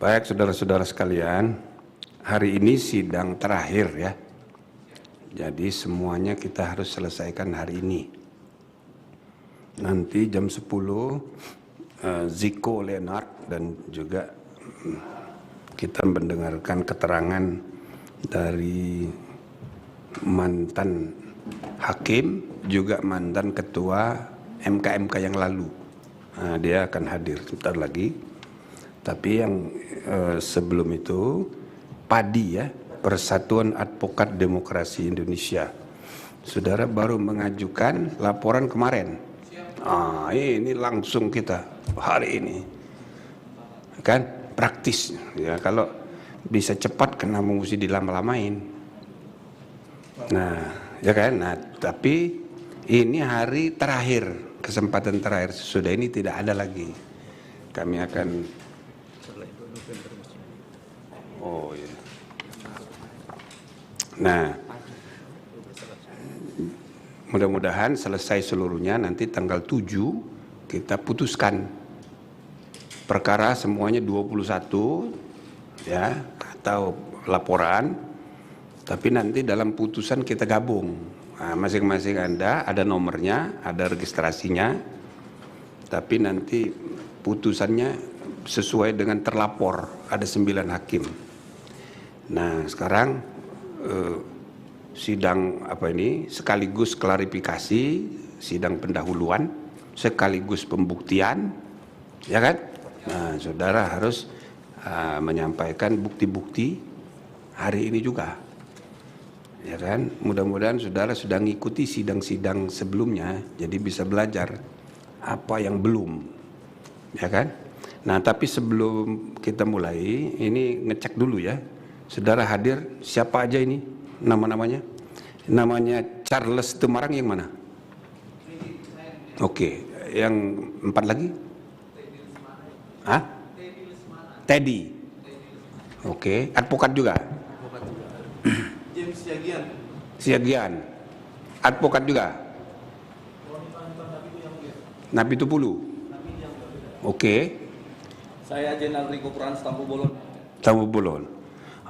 Baik, saudara-saudara sekalian, hari ini sidang terakhir ya. Jadi semuanya kita harus selesaikan hari ini. Nanti jam 10 Ziko Leonard dan juga kita mendengarkan keterangan dari mantan hakim, juga mantan ketua MK-MK yang lalu. Nah, dia akan hadir sebentar lagi. Tapi yang sebelum itu, PADI ya, Persatuan Advokat Demokrasi Indonesia. Saudara baru mengajukan laporan kemarin. Ini langsung kita hari ini. Kan praktis ya, kalau bisa cepat kenapa mesti dilama-lamain. Nah, ya kan? Nah, tapi ini hari terakhir, kesempatan terakhir. Sudah ini tidak ada lagi. Kami akan Nah, mudah-mudahan selesai seluruhnya, nanti tanggal 7 kita putuskan perkara semuanya 21 ya, atau laporan, tapi nanti dalam putusan kita gabung. Nah, masing-masing ada nomornya, ada registrasinya, tapi nanti putusannya sesuai dengan terlapor, ada 9 hakim. Nah, sekarang sidang sekaligus klarifikasi, sidang pendahuluan, sekaligus pembuktian, ya kan? Nah, saudara harus menyampaikan bukti-bukti hari ini juga, ya kan? Mudah-mudahan saudara sudah mengikuti sidang-sidang sebelumnya, jadi bisa belajar apa yang belum, ya kan? Nah, tapi sebelum kita mulai, ini ngecek dulu ya. Saudara hadir, siapa aja ini nama-namanya? Namanya Charles Temarang yang mana? Oke, yang 4 lagi? Teddy. Oke, advokat juga? James Siagian. Advokat juga? Nabi Tupulu. Oke. Saya Jenderal Riko Prans Tampu Bolon. Tampu Bolon.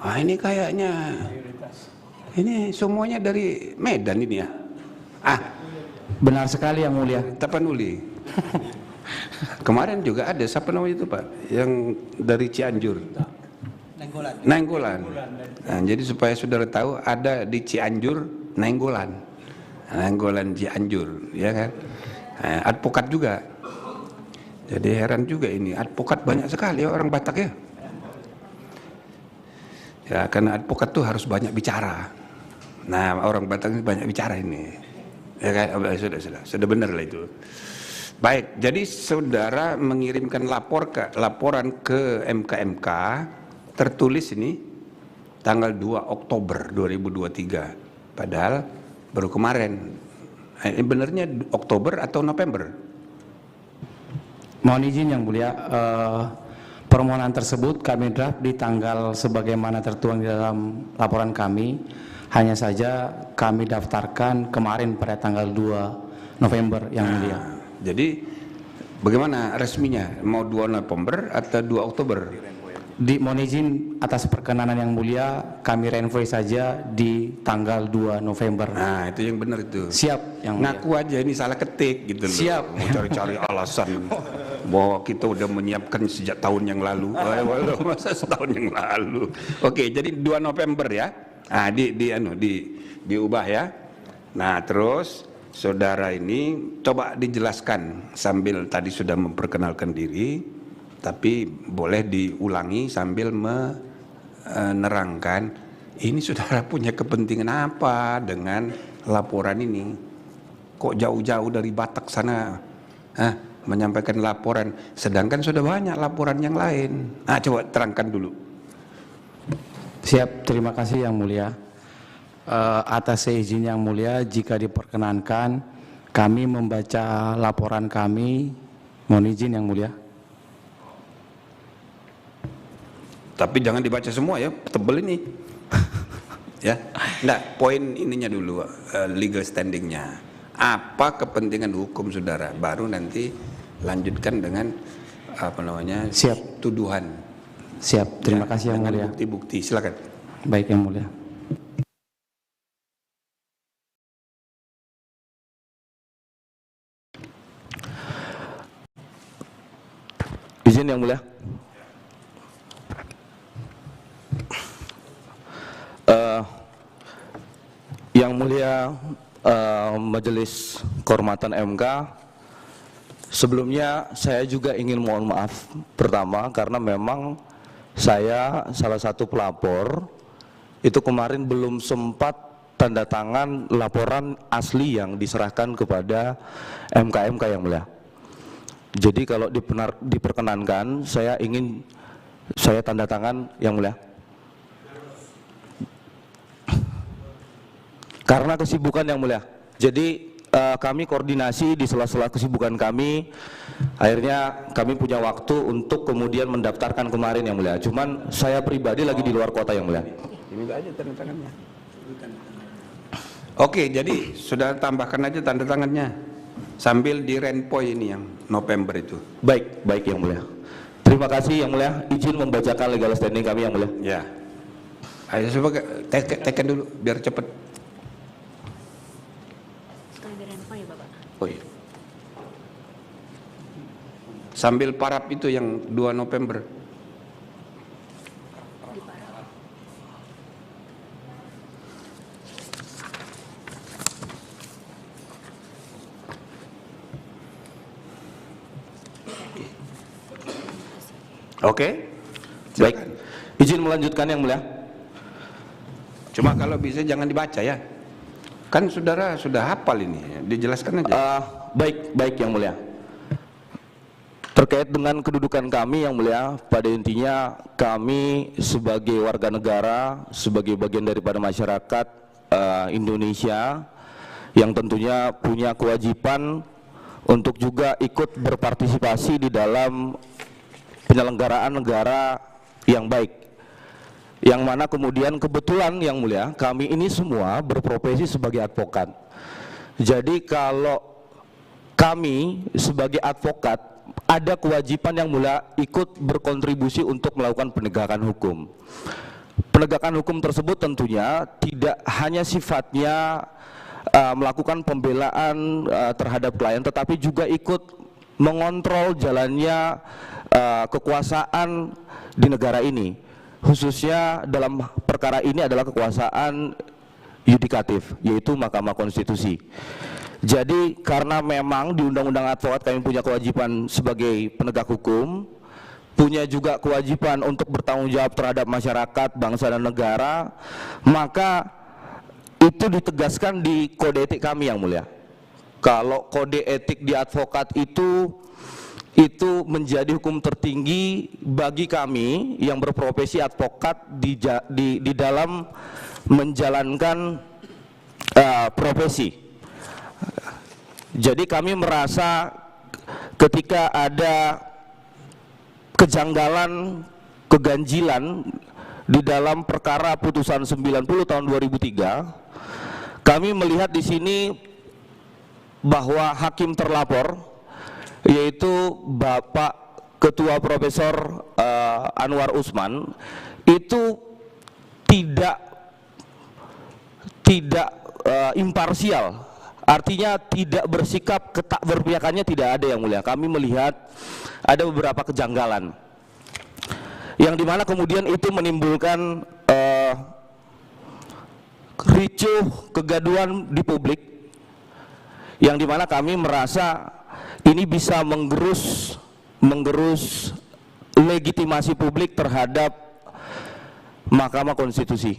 Ini kayaknya ini semuanya dari Medan ini ya. Benar sekali Yang Mulia. Tapanuli. Kemarin juga ada siapa namanya itu Pak, yang dari Cianjur. Nainggolan. Nah, jadi supaya saudara tahu, ada di Cianjur Nainggolan. Nainggolan Cianjur, ya kan. Nah, advokat juga. Jadi heran juga ini, advokat banyak sekali ya orang Batak ya. Ya, karena advokat tuh harus banyak bicara. Nah, orang Batak ini banyak bicara ini. Ya kan, sudah benar lah itu. Baik, jadi saudara mengirimkan laporan ke MK-MK, tertulis ini tanggal 2 Oktober 2023. Padahal baru kemarin. Ini benernya Oktober atau November? Mohon izin Yang Mulia, permohonan tersebut kami draft di tanggal sebagaimana tertuang di dalam laporan kami. Hanya saja kami daftarkan kemarin pada tanggal 2 November Yang Mulia. Jadi bagaimana resminya? Mau 2 November atau 2 Oktober? Mohon izin atas perkenanan Yang Mulia, kami renvoy saja di tanggal 2 November. Nah, itu yang benar itu. Siap Yang Mulia. Ngaku aja ini salah ketik gitu loh. Siap. Mau cari-cari alasan bahwa kita udah menyiapkan sejak tahun yang lalu. Masa setahun yang lalu. Oke, jadi 2 November ya. Nah, diubah ya. Nah, terus saudara ini coba dijelaskan sambil tadi sudah memperkenalkan diri, tapi boleh diulangi sambil menerangkan ini saudara punya kepentingan apa dengan laporan ini. Kok jauh-jauh dari Batak sana menyampaikan laporan, sedangkan sudah banyak laporan yang lain. Coba terangkan dulu. Siap, terima kasih Yang Mulia. Atas seizin Yang Mulia, jika diperkenankan kami membaca laporan kami. Mohon izin Yang Mulia. Tapi jangan dibaca semua ya, tebel ini. Ya, enggak, poin ininya dulu, legal standingnya. Apa kepentingan hukum saudara? Baru nanti lanjutkan dengan Siap. tuduhan. Siap, terima kasih Yang dengan Mulia. bukti-bukti. Silakan. Baik Yang Mulia. Izin Yang Mulia. Yang Mulia Majelis Kehormatan MK, sebelumnya saya juga ingin mohon maaf pertama karena memang saya salah satu pelapor itu kemarin belum sempat tanda tangan laporan asli yang diserahkan kepada MK Yang Mulia. Jadi kalau diperkenankan saya ingin saya tanda tangan Yang Mulia. Karena kesibukan Yang Mulia. Jadi kami koordinasi di sela-sela kesibukan kami, akhirnya kami punya waktu untuk kemudian mendaftarkan kemarin Yang Mulia. Cuman saya pribadi lagi di luar kota Yang Mulia. Ini aja tanda tangannya. Oke, jadi sudah tambahkan aja tanda tangannya. Sambil di renpoy ini yang November itu. Baik, baik Yang Mulia. Terima kasih Yang Mulia. Izin membacakan legal standing kami Yang Mulia. Ya. Ayo coba tekan dulu biar cepat. Oh iya. Sambil parap itu yang 2 November. Oke. Baik. Izin melanjutkan Yang Mulia. Cuma kalau bisa jangan dibaca ya. Kan saudara sudah hafal ini, dijelaskan aja. Baik, baik Yang Mulia. Terkait dengan kedudukan kami Yang Mulia, pada intinya kami sebagai warga negara, sebagai bagian daripada masyarakat Indonesia yang tentunya punya kewajiban untuk juga ikut berpartisipasi di dalam penyelenggaraan negara yang baik. Yang mana kemudian kebetulan Yang Mulia, kami ini semua berprofesi sebagai advokat. Jadi kalau kami sebagai advokat ada kewajiban Yang Mulia ikut berkontribusi untuk melakukan penegakan hukum. Penegakan hukum tersebut tentunya tidak hanya sifatnya melakukan pembelaan terhadap klien, tetapi juga ikut mengontrol jalannya kekuasaan di negara ini. Khususnya dalam perkara ini adalah kekuasaan yudikatif, yaitu Mahkamah Konstitusi. Jadi karena memang di Undang-Undang Advokat kami punya kewajiban sebagai penegak hukum, punya juga kewajiban untuk bertanggung jawab terhadap masyarakat, bangsa dan negara, maka itu ditegaskan di kode etik kami Yang Mulia. Kalau kode etik di advokat itu menjadi hukum tertinggi bagi kami yang berprofesi advokat di dalam menjalankan profesi. Jadi kami merasa ketika ada kejanggalan, keganjilan di dalam perkara putusan 90 tahun 2003, kami melihat di sini bahwa hakim terlapor yaitu Bapak Ketua Profesor Anwar Usman itu tidak imparsial, artinya tidak bersikap ketak berpihakannya tidak ada Yang Mulia. Kami melihat ada beberapa kejanggalan yang dimana kemudian itu menimbulkan ricuh, kegaduhan di publik, yang dimana kami merasa ini bisa menggerus legitimasi publik terhadap Mahkamah Konstitusi.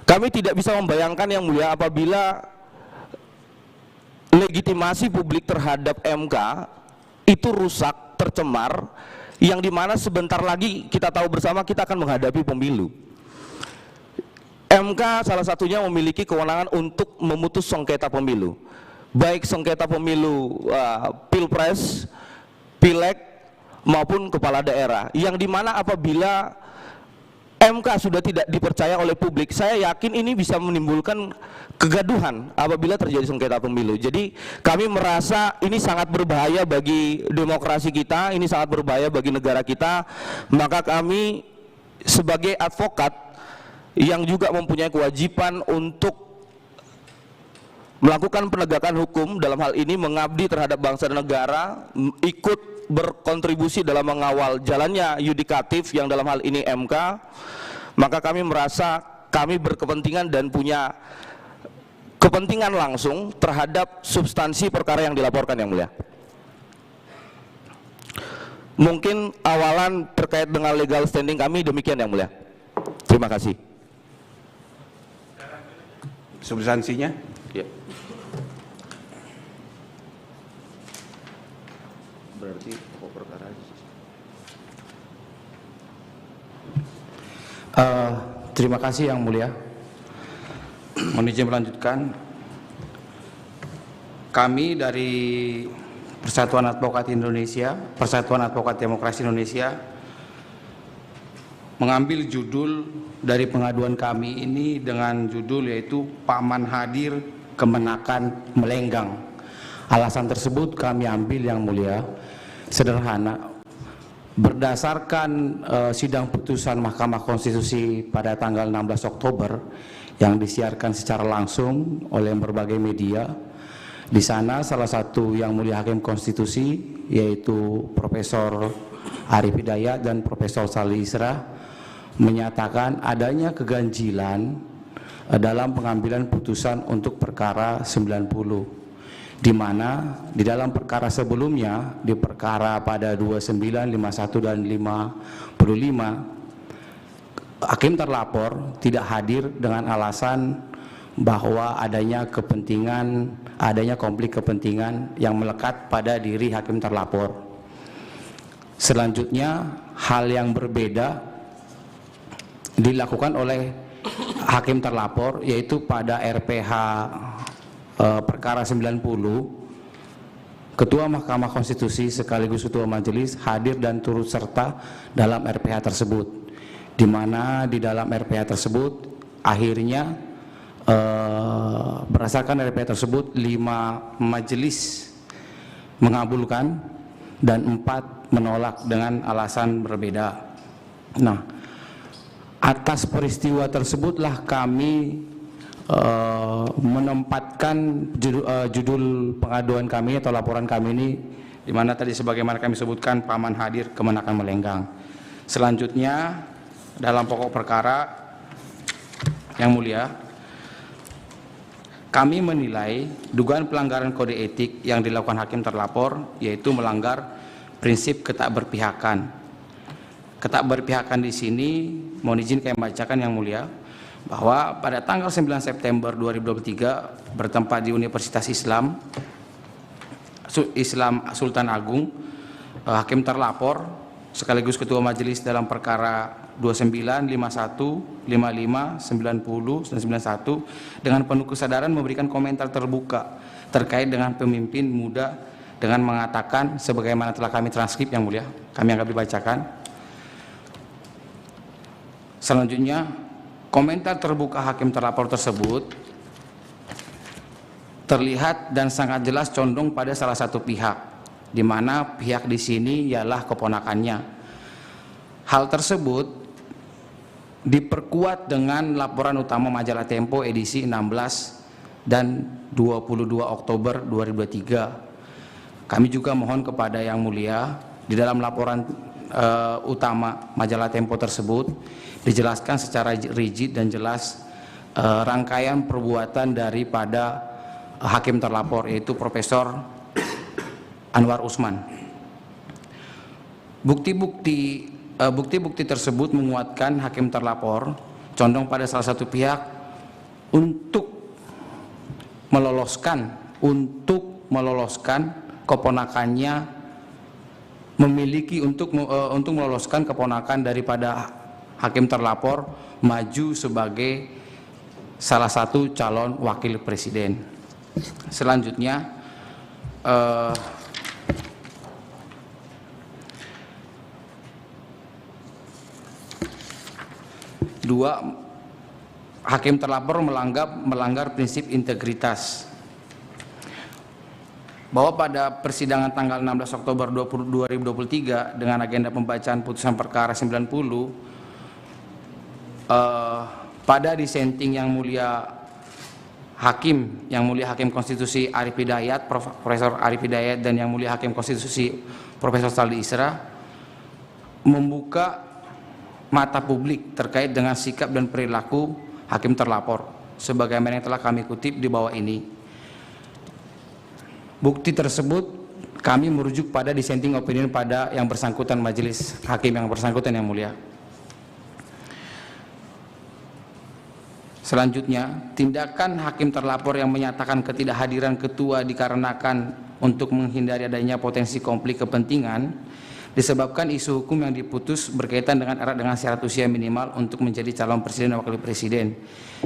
Kami tidak bisa membayangkan Yang Mulia apabila legitimasi publik terhadap MK itu rusak, tercemar, yang dimana sebentar lagi kita tahu bersama kita akan menghadapi pemilu. MK salah satunya memiliki kewenangan untuk memutus sengketa pemilu, baik sengketa pemilu pilpres, pileg maupun kepala daerah, yang dimana apabila MK sudah tidak dipercaya oleh publik, saya yakin ini bisa menimbulkan kegaduhan apabila terjadi sengketa pemilu. Jadi kami merasa ini sangat berbahaya bagi demokrasi kita, ini sangat berbahaya bagi negara kita. Maka kami sebagai advokat yang juga mempunyai kewajiban untuk melakukan penegakan hukum, dalam hal ini mengabdi terhadap bangsa dan negara, ikut berkontribusi dalam mengawal jalannya yudikatif yang dalam hal ini MK, maka kami merasa kami berkepentingan dan punya kepentingan langsung terhadap substansi perkara yang dilaporkan, Yang Mulia. Mungkin awalan terkait dengan legal standing kami demikian, Yang Mulia. Terima kasih. Substansinya? Ya. Berarti pokok perkara. Terima kasih Yang Mulia. Mohon izin melanjutkan. Kami dari Persatuan Advokat Indonesia, Persatuan Advokat Demokrasi Indonesia, mengambil judul dari pengaduan kami ini dengan judul yaitu Paman Hadir Kemenakan Melenggang. Alasan tersebut kami ambil Yang Mulia sederhana. Berdasarkan sidang putusan Mahkamah Konstitusi pada tanggal 16 Oktober yang disiarkan secara langsung oleh berbagai media, di sana salah satu Yang Mulia Hakim Konstitusi yaitu Profesor Arif Hidayat dan Profesor Salih Isra menyatakan adanya keganjilan dalam pengambilan putusan untuk perkara 90, di mana di dalam perkara sebelumnya, di perkara pada 29, 51 dan 55, hakim terlapor tidak hadir dengan alasan bahwa adanya kepentingan, adanya konflik kepentingan yang melekat pada diri hakim terlapor. Selanjutnya, hal yang berbeda dilakukan oleh hakim terlapor, yaitu pada RPH perkara 90, Ketua Mahkamah Konstitusi sekaligus Ketua Majelis hadir dan turut serta dalam RPH tersebut, di mana di dalam RPH tersebut akhirnya berdasarkan RPH tersebut 5 majelis mengabulkan dan 4 menolak dengan alasan berbeda. Nah, atas peristiwa tersebutlah kami menempatkan judul pengaduan kami atau laporan kami ini, di mana tadi sebagaimana kami sebutkan Paman Hadir Kemenakan Melenggang. Selanjutnya dalam pokok perkara, Yang Mulia, kami menilai dugaan pelanggaran kode etik yang dilakukan hakim terlapor yaitu melanggar prinsip ketakberpihakan. Ketakberpihakan di sini mohon izin kami bacakan Yang Mulia, bahwa pada tanggal 9 September 2023 bertempat di Universitas Islam Sultan Agung, hakim terlapor sekaligus ketua majelis dalam perkara 29, 51, 55, 90, dan 91 dengan penuh kesadaran memberikan komentar terbuka terkait dengan pemimpin muda dengan mengatakan sebagaimana telah kami transkrip Yang Mulia, kami akan dibacakan. Selanjutnya, komentar terbuka hakim terlapor tersebut terlihat dan sangat jelas condong pada salah satu pihak, di mana pihak di sini ialah keponakannya. Hal tersebut diperkuat dengan laporan utama majalah Tempo edisi 16 dan 22 Oktober 2023. Kami juga mohon kepada Yang Mulia, di dalam laporan utama majalah Tempo tersebut dijelaskan secara rigid dan jelas rangkaian perbuatan daripada hakim terlapor yaitu Profesor Anwar Usman. Bukti-bukti tersebut menguatkan hakim terlapor condong pada salah satu pihak untuk meloloskan keponakannya, memiliki untuk meloloskan keponakan daripada hakim terlapor maju sebagai salah satu calon wakil presiden. Selanjutnya, Dua, hakim terlapor melanggar prinsip integritas. Bahwa pada persidangan tanggal 16 Oktober 2023 dengan agenda pembacaan putusan perkara 90, pada dissenting yang mulia Hakim Konstitusi Arif Hidayat, Profesor Arif Hidayat, dan yang mulia Hakim Konstitusi Profesor Saldi Isra membuka mata publik terkait dengan sikap dan perilaku hakim terlapor sebagaimana yang telah kami kutip di bawah ini. Bukti tersebut kami merujuk pada dissenting opinion pada yang bersangkutan, majelis hakim yang bersangkutan yang mulia. Selanjutnya, tindakan hakim terlapor yang menyatakan ketidakhadiran ketua dikarenakan untuk menghindari adanya potensi konflik kepentingan disebabkan isu hukum yang diputus berkaitan dengan erat dengan syarat usia minimal untuk menjadi calon presiden dan wakil presiden,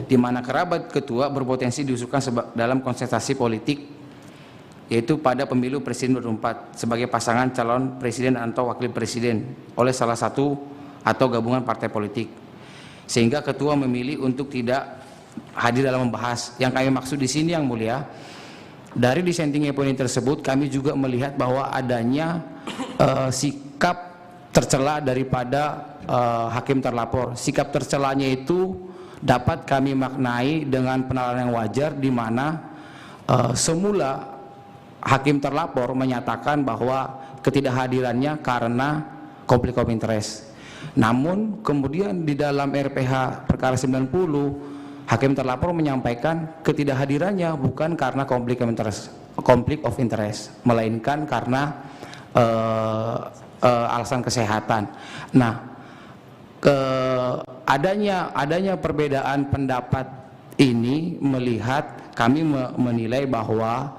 di mana kerabat ketua berpotensi diusulkan dalam kontestasi politik, yaitu pada pemilu presiden 2024 sebagai pasangan calon presiden atau wakil presiden oleh salah satu atau gabungan partai politik, sehingga ketua memilih untuk tidak hadir dalam membahas. Yang kami maksud di sini yang mulia, dari dissenting opinion tersebut kami juga melihat bahwa adanya sikap tercela daripada hakim terlapor. Sikap tercelanya itu dapat kami maknai dengan penalaran yang wajar, di mana semula hakim terlapor menyatakan bahwa ketidakhadirannya karena konflik of interest. Namun kemudian di dalam RPH perkara 90, hakim terlapor menyampaikan ketidakhadirannya bukan karena konflik of interest, melainkan karena alasan kesehatan. Nah, adanya perbedaan pendapat ini kami menilai bahwa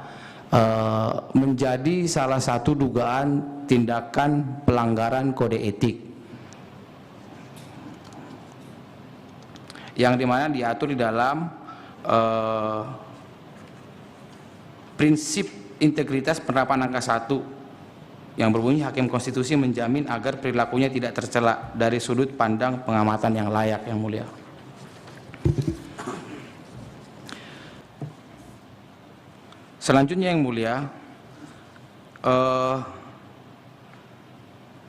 menjadi salah satu dugaan tindakan pelanggaran kode etik yang dimana diatur di dalam prinsip integritas penerapan angka 1 yang berbunyi hakim konstitusi menjamin agar perilakunya tidak tercela dari sudut pandang pengamatan yang layak yang mulia. Selanjutnya yang mulia,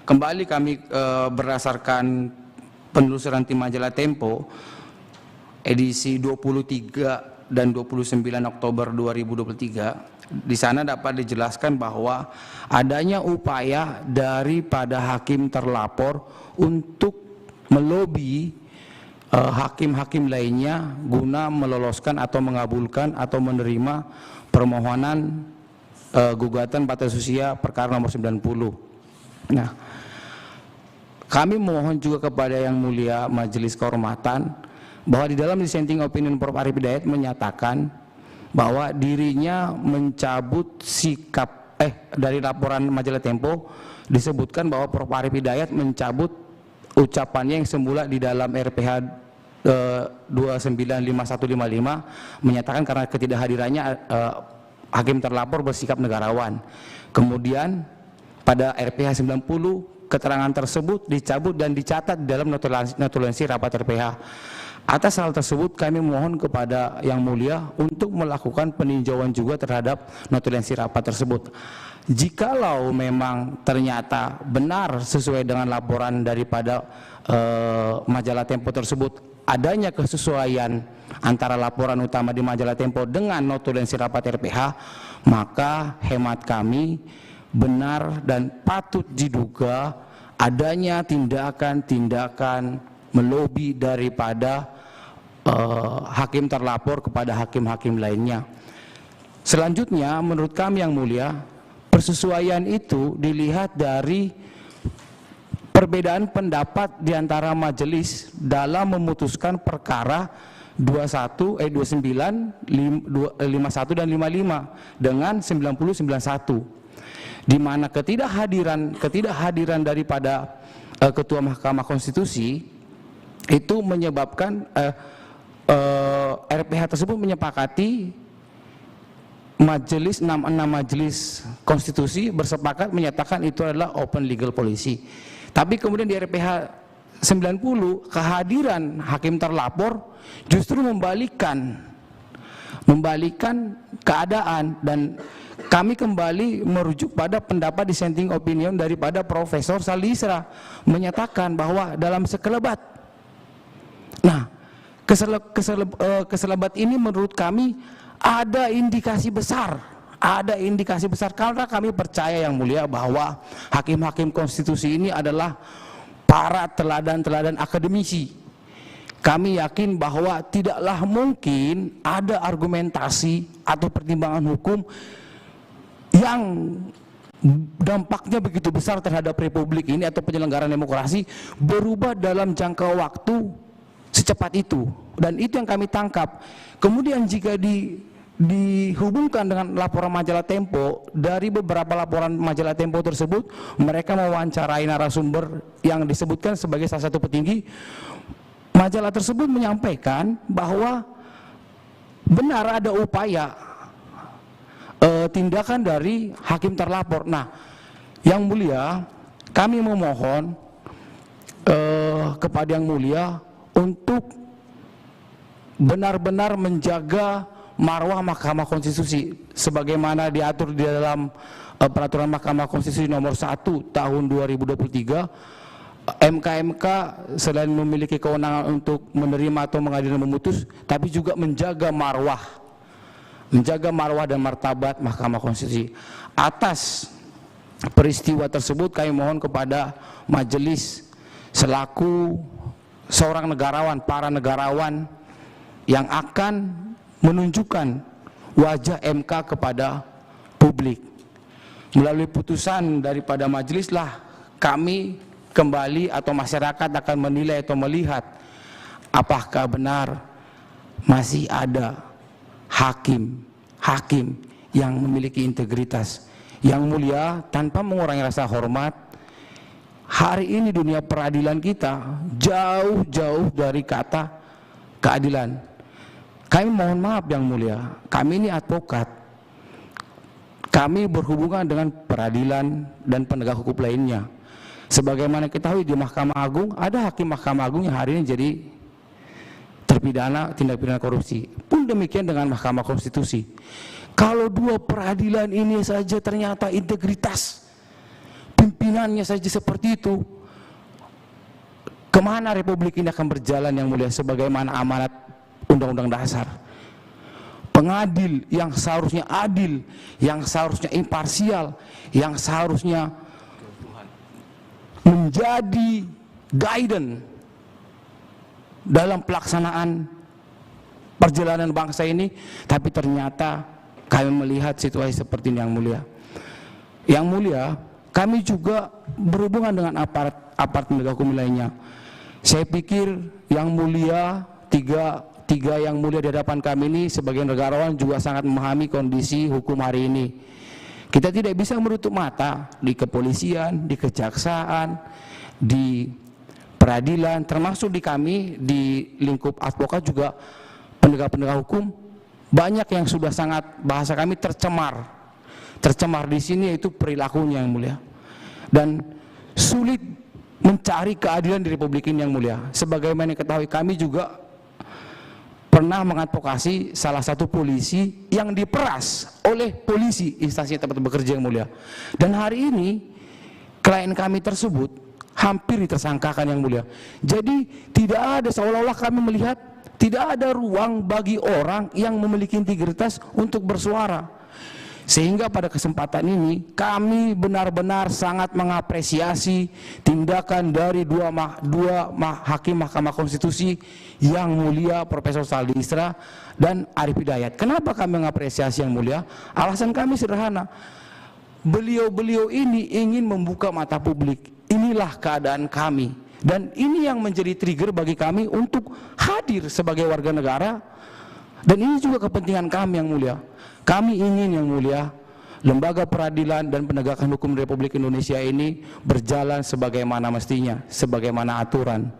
kembali kami berdasarkan penelusuran tim majalah Tempo edisi 23 dan 29 Oktober 2023, di sana dapat dijelaskan bahwa adanya upaya daripada hakim terlapor untuk melobi hakim-hakim lainnya guna meloloskan atau mengabulkan atau menerima permohonan gugatan batas usia perkara nomor 90. Nah, kami mohon juga kepada yang mulia majelis kehormatan bahwa di dalam dissenting opinion Prof. Arif Hidayat menyatakan bahwa dirinya mencabut sikap dari laporan majalah Tempo disebutkan bahwa Prof. Arif Hidayat mencabut ucapannya yang semula di dalam RPH 295155 menyatakan karena ketidakhadirannya hakim terlapor bersikap negarawan. Kemudian pada RPH 90 keterangan tersebut dicabut dan dicatat di dalam notulensi rapat RPH. Atas hal tersebut kami mohon kepada yang mulia untuk melakukan peninjauan juga terhadap notulensi rapat tersebut. Jikalau memang ternyata benar sesuai dengan laporan daripada majalah Tempo tersebut, adanya kesesuaian antara laporan utama di majalah Tempo dengan notulensi rapat RPH, maka hemat kami benar dan patut diduga adanya tindakan-tindakan melobi daripada hakim terlapor kepada hakim-hakim lainnya. Selanjutnya, menurut kami yang mulia, persesuaian itu dilihat dari perbedaan pendapat di antara majelis dalam memutuskan perkara 29, 51 dan 55 dengan 9091, di mana ketidakhadiran daripada Ketua Mahkamah Konstitusi itu menyebabkan RPH tersebut menyepakati majelis 66 majelis konstitusi bersepakat menyatakan itu adalah open legal policy. Tapi kemudian di RPH 90 kehadiran hakim terlapor justru membalikan keadaan, dan kami kembali merujuk pada pendapat dissenting opinion daripada Profesor Saldi Isra menyatakan bahwa dalam sekelebat, nah keselebat ini menurut kami ada indikasi besar karena kami percaya yang mulia bahwa hakim-hakim konstitusi ini adalah para teladan-teladan akademisi. Kami yakin bahwa tidaklah mungkin ada argumentasi atau pertimbangan hukum yang dampaknya begitu besar terhadap republik ini atau penyelenggaraan demokrasi berubah dalam jangka waktu secepat itu, dan itu yang kami tangkap. Kemudian jika dihubungkan dengan laporan majalah Tempo, dari beberapa laporan majalah Tempo tersebut mereka mewawancarai narasumber yang disebutkan sebagai salah satu petinggi. Majalah tersebut menyampaikan bahwa benar ada upaya tindakan dari hakim terlapor. Nah, yang mulia, kami memohon kepada yang mulia untuk benar-benar menjaga marwah Mahkamah Konstitusi sebagaimana diatur di dalam peraturan Mahkamah Konstitusi nomor 1 tahun 2023. MK selain memiliki kewenangan untuk menerima atau mengadili dan memutus, tapi juga menjaga marwah dan martabat Mahkamah Konstitusi. Atas peristiwa tersebut kami mohon kepada majelis selaku seorang negarawan, para negarawan yang akan menunjukkan wajah MK kepada publik. Melalui putusan daripada majelislah kami kembali atau masyarakat akan menilai atau melihat apakah benar masih ada hakim yang memiliki integritas. Yang mulia, tanpa mengurangi rasa hormat, hari ini dunia peradilan kita jauh dari kata keadilan. Kami mohon maaf yang mulia, kami ini advokat, kami berhubungan dengan peradilan dan penegak hukum lainnya. Sebagaimana kita tahu di Mahkamah Agung ada hakim Mahkamah Agung yang hari ini jadi terpidana tindak pidana korupsi. Pun demikian dengan Mahkamah Konstitusi. Kalau dua peradilan ini saja ternyata integritas pimpinannya saja seperti itu, kemana republik ini akan berjalan yang mulia sebagaimana amanat Undang-Undang Dasar? Pengadil yang seharusnya adil, yang seharusnya imparsial, yang seharusnya menjadi guidance dalam pelaksanaan perjalanan bangsa ini, tapi ternyata kami melihat situasi seperti ini yang mulia. Yang mulia, kami juga berhubungan dengan aparat penegak hukum lainnya. Saya pikir yang mulia, tiga yang mulia di hadapan kami ini sebagai negarawan juga sangat memahami kondisi hukum hari ini. Kita tidak bisa menutup mata di kepolisian, di kejaksaan, di peradilan, termasuk di kami, di lingkup advokat juga penegak-penegak hukum, banyak yang sudah sangat, bahasa kami tercemar di sini, yaitu perilakunya yang mulia, dan sulit mencari keadilan di republik ini yang mulia. Sebagaimana ketahui, kami juga pernah mengadvokasi salah satu polisi yang diperas oleh polisi instansi tempat bekerja yang mulia, dan hari ini klien kami tersebut hampir ditersangkakan yang mulia. Jadi tidak ada, seolah-olah kami melihat tidak ada ruang bagi orang yang memiliki integritas untuk bersuara. Sehingga pada kesempatan ini kami benar-benar sangat mengapresiasi tindakan dari dua hakim Mahkamah Konstitusi yang mulia Profesor Saldi Isra dan Arief Hidayat. Kenapa kami mengapresiasi yang mulia? Alasan kami sederhana. Beliau-beliau ini ingin membuka mata publik. Inilah keadaan kami, dan ini yang menjadi trigger bagi kami untuk hadir sebagai warga negara, dan ini juga kepentingan kami yang mulia. Kami ingin yang mulia lembaga peradilan dan penegakan hukum Republik Indonesia ini berjalan sebagaimana mestinya, sebagaimana aturan,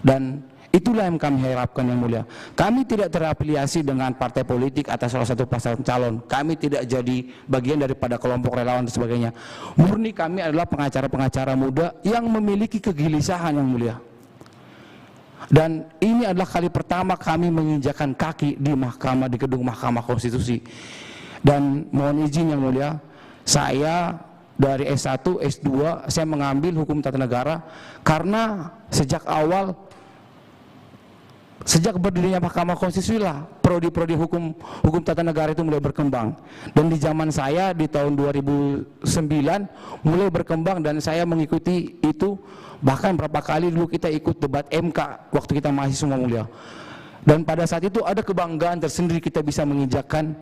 dan itulah yang kami harapkan yang mulia. Kami tidak terafiliasi dengan partai politik atas salah satu pasangan calon. Kami tidak jadi bagian daripada kelompok relawan dan sebagainya. Murni kami adalah pengacara-pengacara muda yang memiliki kegelisahan yang mulia. Dan ini adalah kali pertama kami menginjakan kaki di gedung Mahkamah Konstitusi. Dan mohon izin yang mulia, saya dari S1, S2, saya mengambil hukum tata negara karena sejak awal, sejak berdirinya Mahkamah Konstitusi lah prodi-prodi hukum tata negara itu mulai berkembang. Dan di zaman saya di tahun 2009 mulai berkembang dan saya mengikuti itu, bahkan berapa kali dulu kita ikut debat MK waktu kita mahasiswa mulia. Dan pada saat itu ada kebanggaan tersendiri kita bisa menginjakkan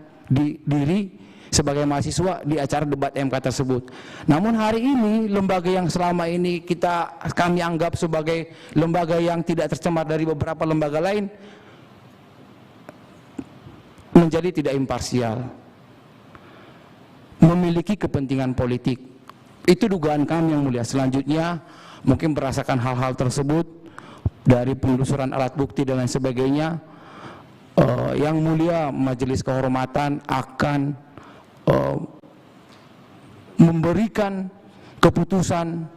diri sebagai mahasiswa di acara debat MK tersebut. Namun hari ini lembaga yang selama ini kami anggap sebagai lembaga yang tidak tercemar dari beberapa lembaga lain menjadi tidak imparsial, memiliki kepentingan politik. Itu dugaan kami yang mulia. Selanjutnya mungkin berdasarkan hal-hal tersebut dari penelusuran alat bukti dan lain sebagainya, yang mulia Majelis Kehormatan akan memberikan keputusan.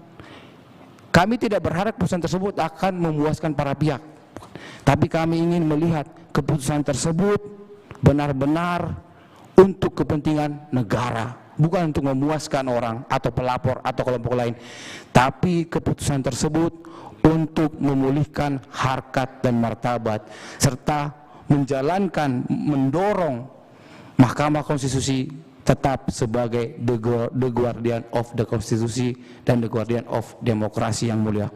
Kami tidak berharap keputusan tersebut akan memuaskan para pihak, tapi kami ingin melihat keputusan tersebut benar-benar untuk kepentingan negara, bukan untuk memuaskan orang atau pelapor atau kelompok lain, tapi keputusan tersebut untuk memulihkan harkat dan martabat serta mendorong Mahkamah Konstitusi tetap sebagai the guardian of the Konstitusi dan the guardian of demokrasi yang mulia.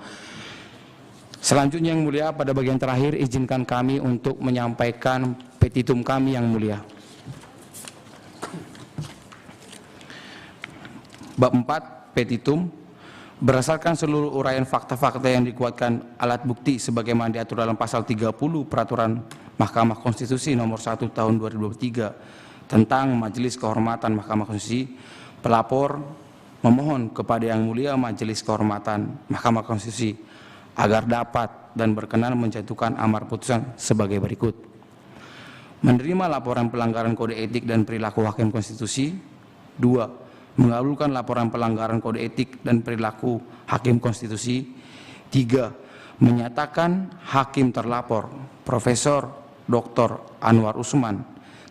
Selanjutnya yang mulia, pada bagian terakhir izinkan kami untuk menyampaikan petitum kami yang mulia. Bab 4 petitum, berdasarkan seluruh uraian fakta-fakta yang dikuatkan alat bukti sebagaimana diatur dalam pasal 30 Peraturan Mahkamah Konstitusi nomor 1 tahun 2023 tentang Majelis Kehormatan Mahkamah Konstitusi, pelapor memohon kepada Yang Mulia Majelis Kehormatan Mahkamah Konstitusi agar dapat dan berkenan menjatuhkan amar putusan sebagai berikut. Menerima laporan pelanggaran kode etik dan perilaku hakim konstitusi. 2. Mengabulkan laporan pelanggaran kode etik dan perilaku hakim konstitusi. 3. Menyatakan hakim terlapor Profesor Dr. Anwar Usman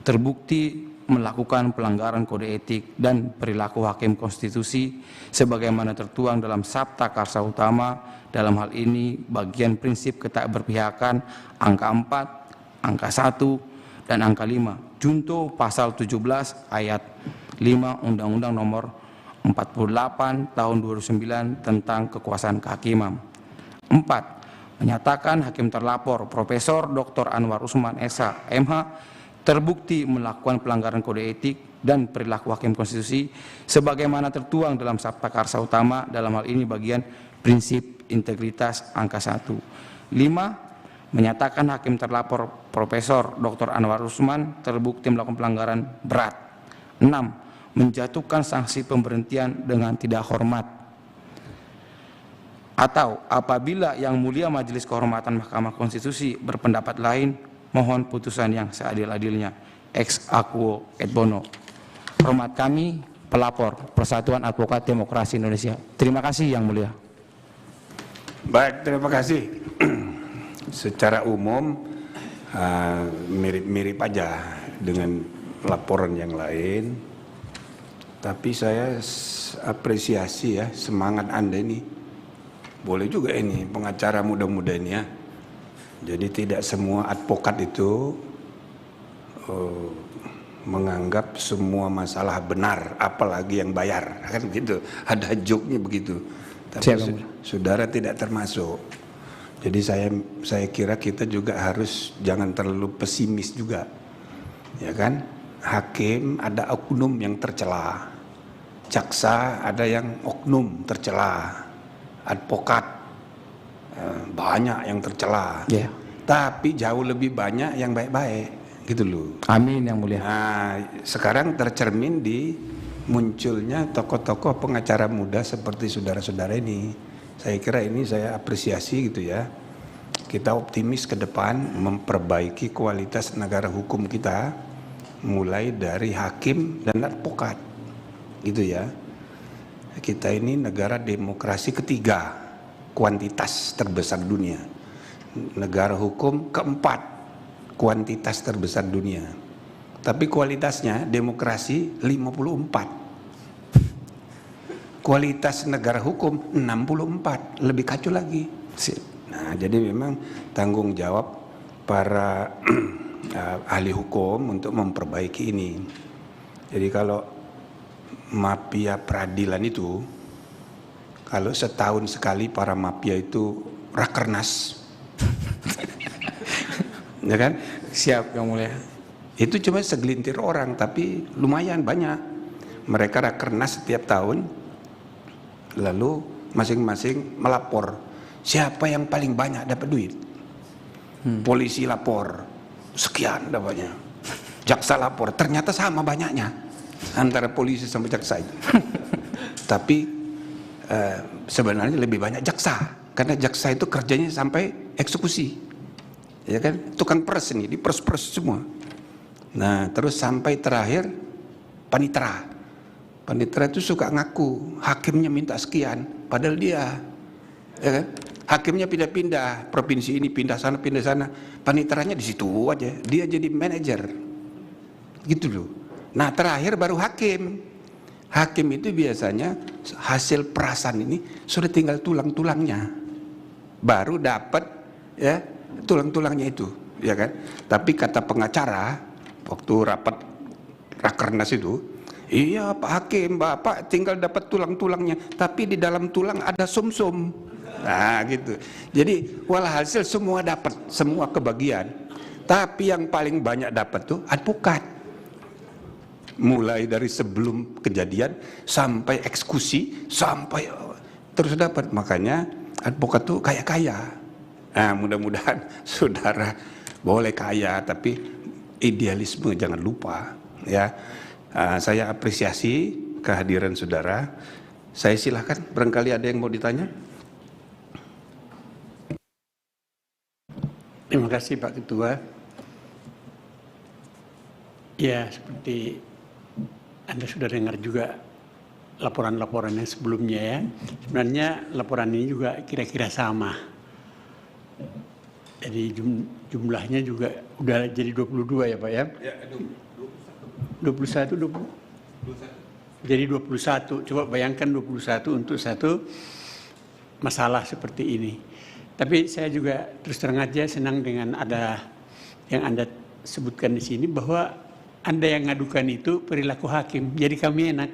terbukti melakukan pelanggaran kode etik dan perilaku hakim konstitusi sebagaimana tertuang dalam Sabta Karsa Utama, dalam hal ini bagian prinsip ketakberpihakan angka 4, angka 1, dan angka 5, junto pasal 17 ayat 5 Undang-Undang nomor 48 tahun 2009 tentang kekuasaan kehakiman. 4. Menyatakan hakim terlapor Profesor Dr. Anwar Usman SH MH terbukti melakukan pelanggaran kode etik dan perilaku hakim konstitusi sebagaimana tertuang dalam Sabta Karsa Utama, dalam hal ini bagian prinsip integritas angka 1. 5. Menyatakan hakim terlapor Profesor Dr. Anwar Usman terbukti melakukan pelanggaran berat. 6. Menjatuhkan sanksi pemberhentian dengan tidak hormat. Atau apabila Yang Mulia Majelis Kehormatan Mahkamah Konstitusi berpendapat lain, mohon putusan yang seadil-adilnya. Ex aequo et bono. Hormat kami, pelapor Persatuan Advokat Demokrasi Indonesia. Terima kasih Yang Mulia. Baik, terima kasih. Secara umum mirip-mirip aja dengan laporan yang lain, tapi saya apresiasi ya semangat Anda ini. Boleh juga ini pengacara muda-muda ini ya. Jadi tidak semua advokat itu menganggap semua masalah benar, apalagi yang bayar, kan gitu. Ada joke-nya begitu. Tapi saudara tidak termasuk. Jadi saya kira kita juga harus jangan terlalu pesimis juga, ya kan? Hakim ada oknum yang tercela, jaksa ada yang oknum tercela, advokat banyak yang tercela, tapi jauh lebih banyak yang baik-baik, gitu loh. Amin Yang Mulia. Nah, sekarang tercermin di munculnya tokoh-tokoh pengacara muda seperti saudara-saudara ini. Saya kira ini saya apresiasi gitu ya. Kita optimis ke depan memperbaiki kualitas negara hukum kita, mulai dari hakim dan advokat, gitu ya. Kita ini negara demokrasi ketiga, kuantitas terbesar dunia. negara hukum keempat, kuantitas terbesar dunia. Tapi kualitasnya demokrasi 54. Kualitas negara hukum 64, lebih kacau lagi. Nah, jadi memang tanggung jawab para ahli hukum untuk memperbaiki ini. Jadi kalau mafia peradilan itu, kalau setahun sekali para mafia itu rakernas, ya kan? Siap Yang Mulia. Itu cuma segelintir orang, tapi lumayan banyak. Mereka rakernas setiap tahun, lalu masing-masing melapor siapa yang paling banyak dapat duit. Polisi lapor sekian dapatnya, jaksa lapor ternyata sama banyaknya antara polisi sama jaksa itu. Tapi sebenarnya lebih banyak jaksa, karena jaksa itu kerjanya sampai eksekusi, ya kan, tukang peres ini, diperes-peres semua. Nah terus sampai terakhir panitera. Panitera itu suka ngaku hakimnya minta sekian, padahal dia, ya kan, hakimnya pindah-pindah, provinsi ini pindah sana, paniteranya di situ aja, dia jadi manajer, gitu loh. Nah terakhir baru hakim. Hakim itu biasanya hasil perasan ini sudah tinggal tulang-tulangnya, baru dapat ya tulang-tulangnya itu, ya kan. Tapi kata pengacara waktu rapat rakernas itu, iya Pak Hakim, Bapak tinggal dapat tulang-tulangnya, tapi di dalam tulang ada sumsum. Nah gitu. Jadi walhasil semua dapat, semua kebagian. Tapi yang paling banyak dapat tuh advokat. Mulai dari sebelum kejadian sampai eksekusi, sampai terus dapat. Makanya advokat tuh kaya-kaya. Nah mudah-mudahan saudara boleh kaya, tapi idealisme jangan lupa, ya. Saya apresiasi kehadiran saudara. Saya silahkan, barangkali ada yang mau ditanya. Terima kasih Pak Ketua. Ya, seperti Anda sudah dengar juga laporan-laporan yang sebelumnya ya. Sebenarnya laporan ini juga kira-kira sama. Jadi jumlahnya juga udah jadi 22 ya Pak ya? Ya, 21, 20. Jadi 21, coba bayangkan 21 untuk satu masalah seperti ini. Tapi saya juga terus terang aja senang dengan ada yang Anda sebutkan di sini bahwa Anda yang ngadukan itu perilaku hakim. Jadi kami enak.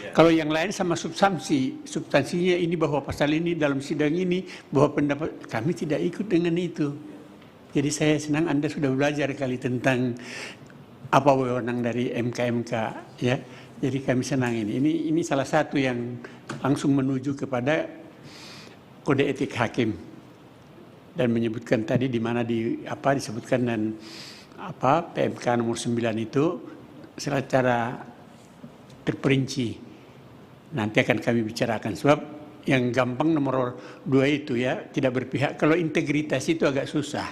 Ya. Kalau yang lain sama substansinya ini bahwa pasal ini dalam sidang ini bahwa pendapat kami tidak ikut dengan itu. Jadi saya senang Anda sudah belajar kali tentang apa wewenang dari MK-MK ya. Jadi kami senang ini salah satu yang langsung menuju kepada kode etik hakim. Dan menyebutkan tadi di mana disebutkan dan PMK nomor 9 itu secara terperinci. Nanti akan kami bicarakan sebab yang gampang nomor 2 itu ya tidak berpihak. Kalau integritas itu agak susah.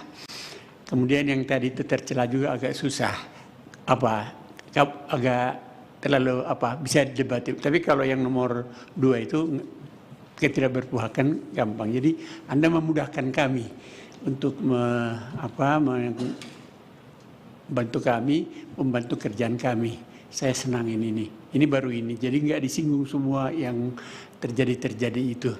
Kemudian yang tadi itu tercela juga agak susah. Agak terlalu bisa didebatin. Tapi kalau yang nomor 2 itu ketidakberpihakan gampang. Jadi Anda memudahkan kami untuk membantu kerjaan kami. Saya senang ini. Ini baru ini. Jadi nggak disinggung semua yang terjadi itu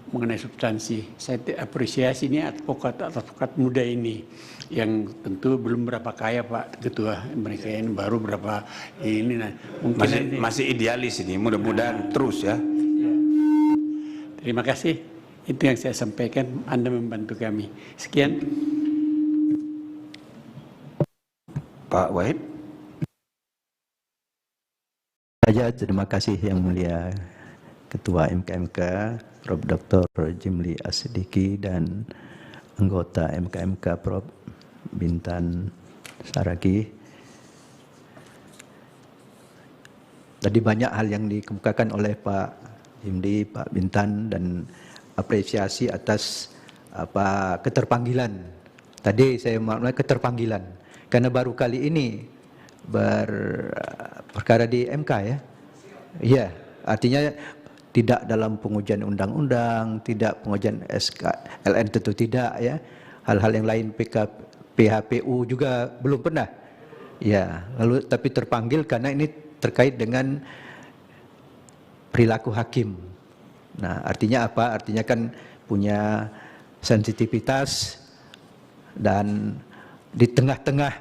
mengenai substansi. Saya apresiasi ini advokat muda ini yang tentu belum berapa kaya Pak Ketua. Mereka ini baru berapa ini. Nah, mungkin masih idealis ini. Mudah-mudahan terus ya. Terima kasih. Itu yang saya sampaikan. Anda membantu kami. Sekian. Pak Wahid. Saja terima kasih Yang Mulia Ketua MK-MK Prof. Dr. Jimli As-Siddiqi dan anggota MK-MK Prof. Bintan Saragih. Tadi banyak hal yang dikemukakan oleh Pak Jimli, Pak Bintan, dan apresiasi atas keterpanggilan. Tadi saya maknai keterpanggilan karena baru kali ini perkara di MK ya. Iya, artinya tidak dalam pengujian undang-undang, tidak pengujian SKLN tentu tidak ya. Hal-hal yang lain PHPU juga belum pernah. Ya, lalu tapi terpanggil karena ini terkait dengan perilaku hakim. Nah, artinya apa? Artinya kan punya sensitivitas dan di tengah-tengah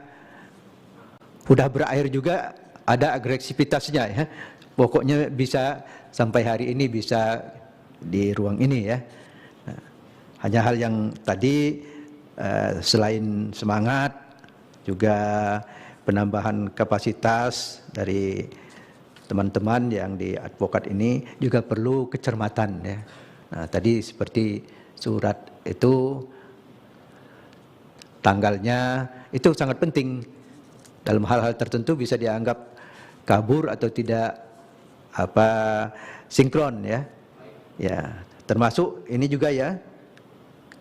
udah berakhir juga ada agresivitasnya ya. Pokoknya bisa sampai hari ini bisa di ruang ini ya. Nah, hanya hal yang tadi selain semangat juga penambahan kapasitas dari teman-teman yang di advokat ini juga perlu kecermatan ya. Nah, tadi seperti surat itu tanggalnya itu sangat penting. Dalam hal-hal tertentu bisa dianggap kabur atau tidak sinkron ya. Ya, termasuk ini juga ya.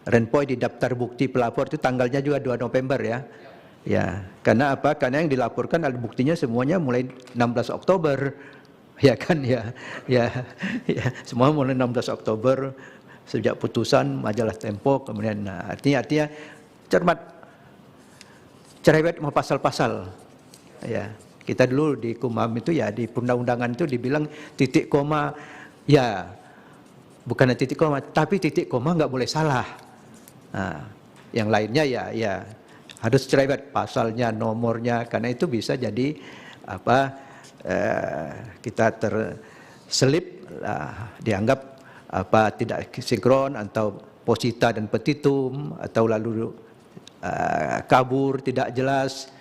Renpoy di daftar bukti pelapor itu tanggalnya juga 2 November ya. Ya, karena apa? Karena yang dilaporkan ada buktinya semuanya mulai 16 Oktober. Ya kan ya. Ya, semua mulai 16 Oktober sejak putusan majalah Tempo kemudian artinya cermat cerewet sama pasal-pasal. Ya, kita dulu di Kumham itu ya di perundang-undangan itu dibilang titik koma ya bukan titik koma tapi titik koma nggak boleh salah. Nah, yang lainnya ya harus cerewet pasalnya, nomornya karena itu bisa jadi kita terselip dianggap tidak sinkron atau posita dan petitum atau lalu kabur tidak jelas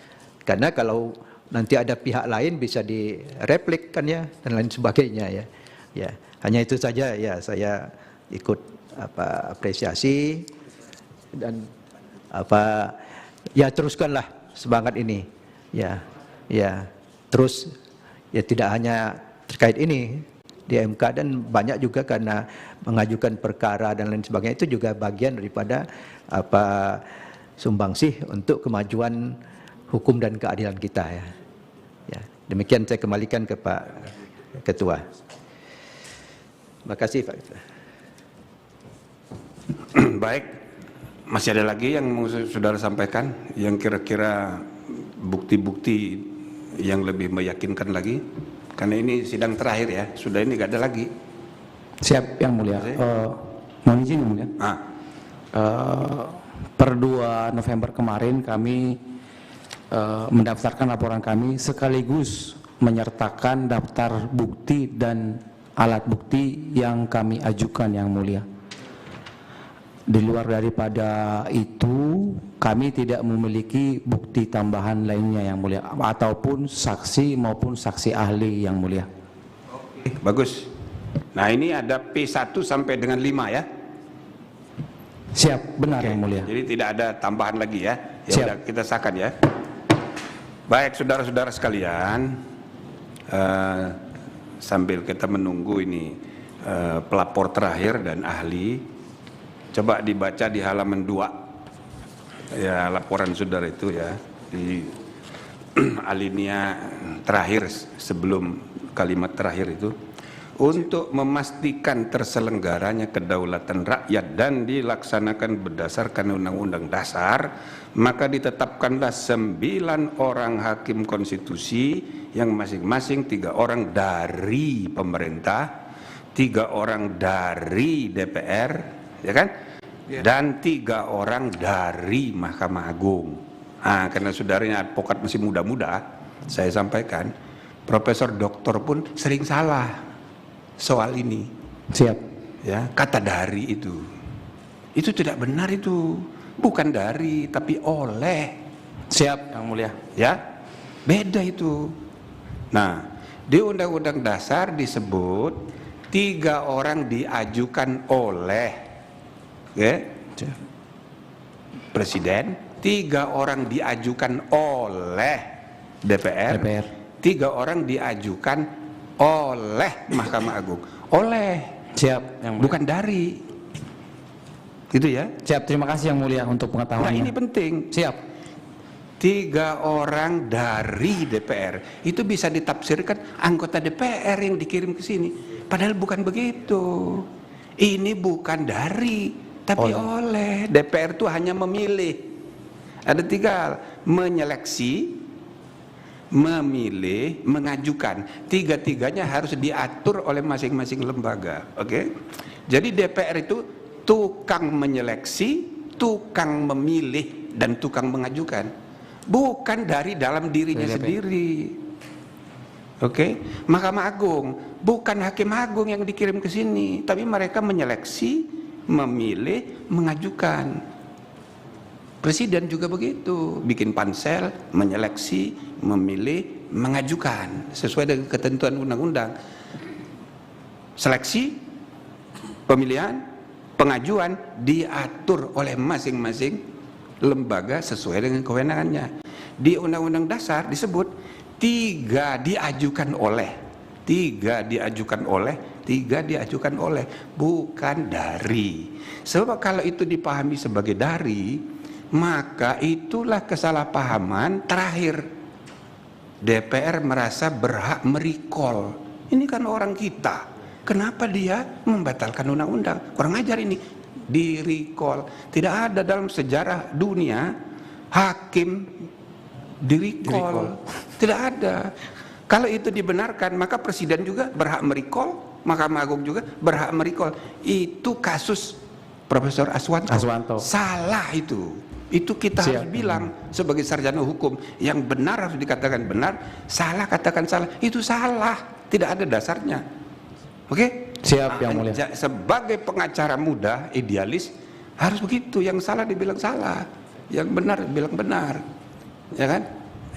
karena kalau nanti ada pihak lain bisa direplik kan ya dan lain sebagainya ya. Ya, hanya itu saja ya saya ikut apresiasi dan ya teruskanlah semangat ini. Ya, terus ya tidak hanya terkait ini di MK dan banyak juga karena mengajukan perkara dan lain sebagainya itu juga bagian daripada sumbangsih untuk kemajuan hukum dan keadilan kita ya. Ya, demikian saya kembalikan ke Pak Ketua. Terima kasih Pak. Baik, masih ada lagi yang mau saudara sampaikan yang kira-kira bukti-bukti yang lebih meyakinkan lagi? Karena ini sidang terakhir ya, sudah ini nggak ada lagi. Siap yang mulia. Mohon izin yang mulia. Per 2 November kemarin kami mendaftarkan laporan kami sekaligus menyertakan daftar bukti dan alat bukti yang kami ajukan yang mulia. Di luar daripada itu kami tidak memiliki bukti tambahan lainnya yang mulia ataupun saksi maupun saksi ahli yang mulia. Oke, bagus. Nah ini ada P1 sampai dengan 5 ya. Siap, benar yang mulia. Jadi tidak ada tambahan lagi ya. Ya Siap. udah kita sahkan ya. Baik saudara-saudara sekalian, sambil kita menunggu ini pelapor terakhir dan ahli, coba dibaca di halaman 2 ya laporan saudara itu ya di alinea terakhir sebelum kalimat terakhir itu. Untuk memastikan terselenggaranya kedaulatan rakyat dan dilaksanakan berdasarkan Undang-Undang Dasar, maka ditetapkanlah 9 orang hakim konstitusi yang masing-masing 3 orang dari pemerintah, 3 orang dari DPR, ya kan? Dan 3 orang dari Mahkamah Agung. Nah, karena saudaranya advokat masih muda-muda, saya sampaikan, Profesor Doktor pun sering salah soal ini. Siap. Ya, kata dari itu tidak benar itu. Bukan dari tapi oleh. Siap yang mulia. Ya, beda itu. Nah, di Undang-Undang Dasar disebut 3 orang diajukan oleh Presiden, 3 orang diajukan oleh DPR. 3 orang diajukan oleh Mahkamah Agung. Oleh. Siap yang mulia. Bukan dari. Gitu ya. Siap, terima kasih yang mulia untuk pengetahuannya. Nah ini penting. Siap. 3 orang dari DPR itu bisa ditafsirkan anggota DPR yang dikirim ke sini. Padahal bukan begitu. Ini bukan dari, tapi oleh. DPR itu hanya memilih. Ada 3: menyeleksi, memilih, mengajukan. Tiga-tiganya harus diatur oleh masing-masing lembaga. Oke? Jadi DPR itu tukang menyeleksi, tukang memilih, dan tukang mengajukan. Bukan dari dalam dirinya sendiri. Oke? Mahkamah Agung bukan hakim agung yang dikirim ke sini, tapi mereka menyeleksi, memilih, mengajukan. Presiden juga begitu, bikin pansel, menyeleksi, memilih, mengajukan sesuai dengan ketentuan undang-undang. Seleksi, pemilihan, pengajuan diatur oleh masing-masing lembaga sesuai dengan kewenangannya. Di Undang-Undang Dasar disebut 3 diajukan oleh, 3 diajukan oleh, 3 diajukan oleh, bukan dari. Sebab kalau itu dipahami sebagai dari, maka itulah kesalahpahaman terakhir. DPR merasa berhak merecall. Ini kan orang kita. Kenapa dia membatalkan undang-undang? Kurang ajar ini. Di-recall. Tidak ada dalam sejarah dunia hakim di-recall. Tidak ada. Kalau itu dibenarkan, maka presiden juga berhak merecall, Mahkamah Agung juga berhak merecall. Itu kasus Profesor Aswanto. Salah itu. Itu kita harus bilang sebagai sarjana hukum, yang benar harus dikatakan benar, salah katakan salah. Itu salah, tidak ada dasarnya. Oke? Siap, Yang Mulia. Sebagai pengacara muda, idealis, harus begitu. Yang salah dibilang salah, yang benar dibilang benar. Ya kan?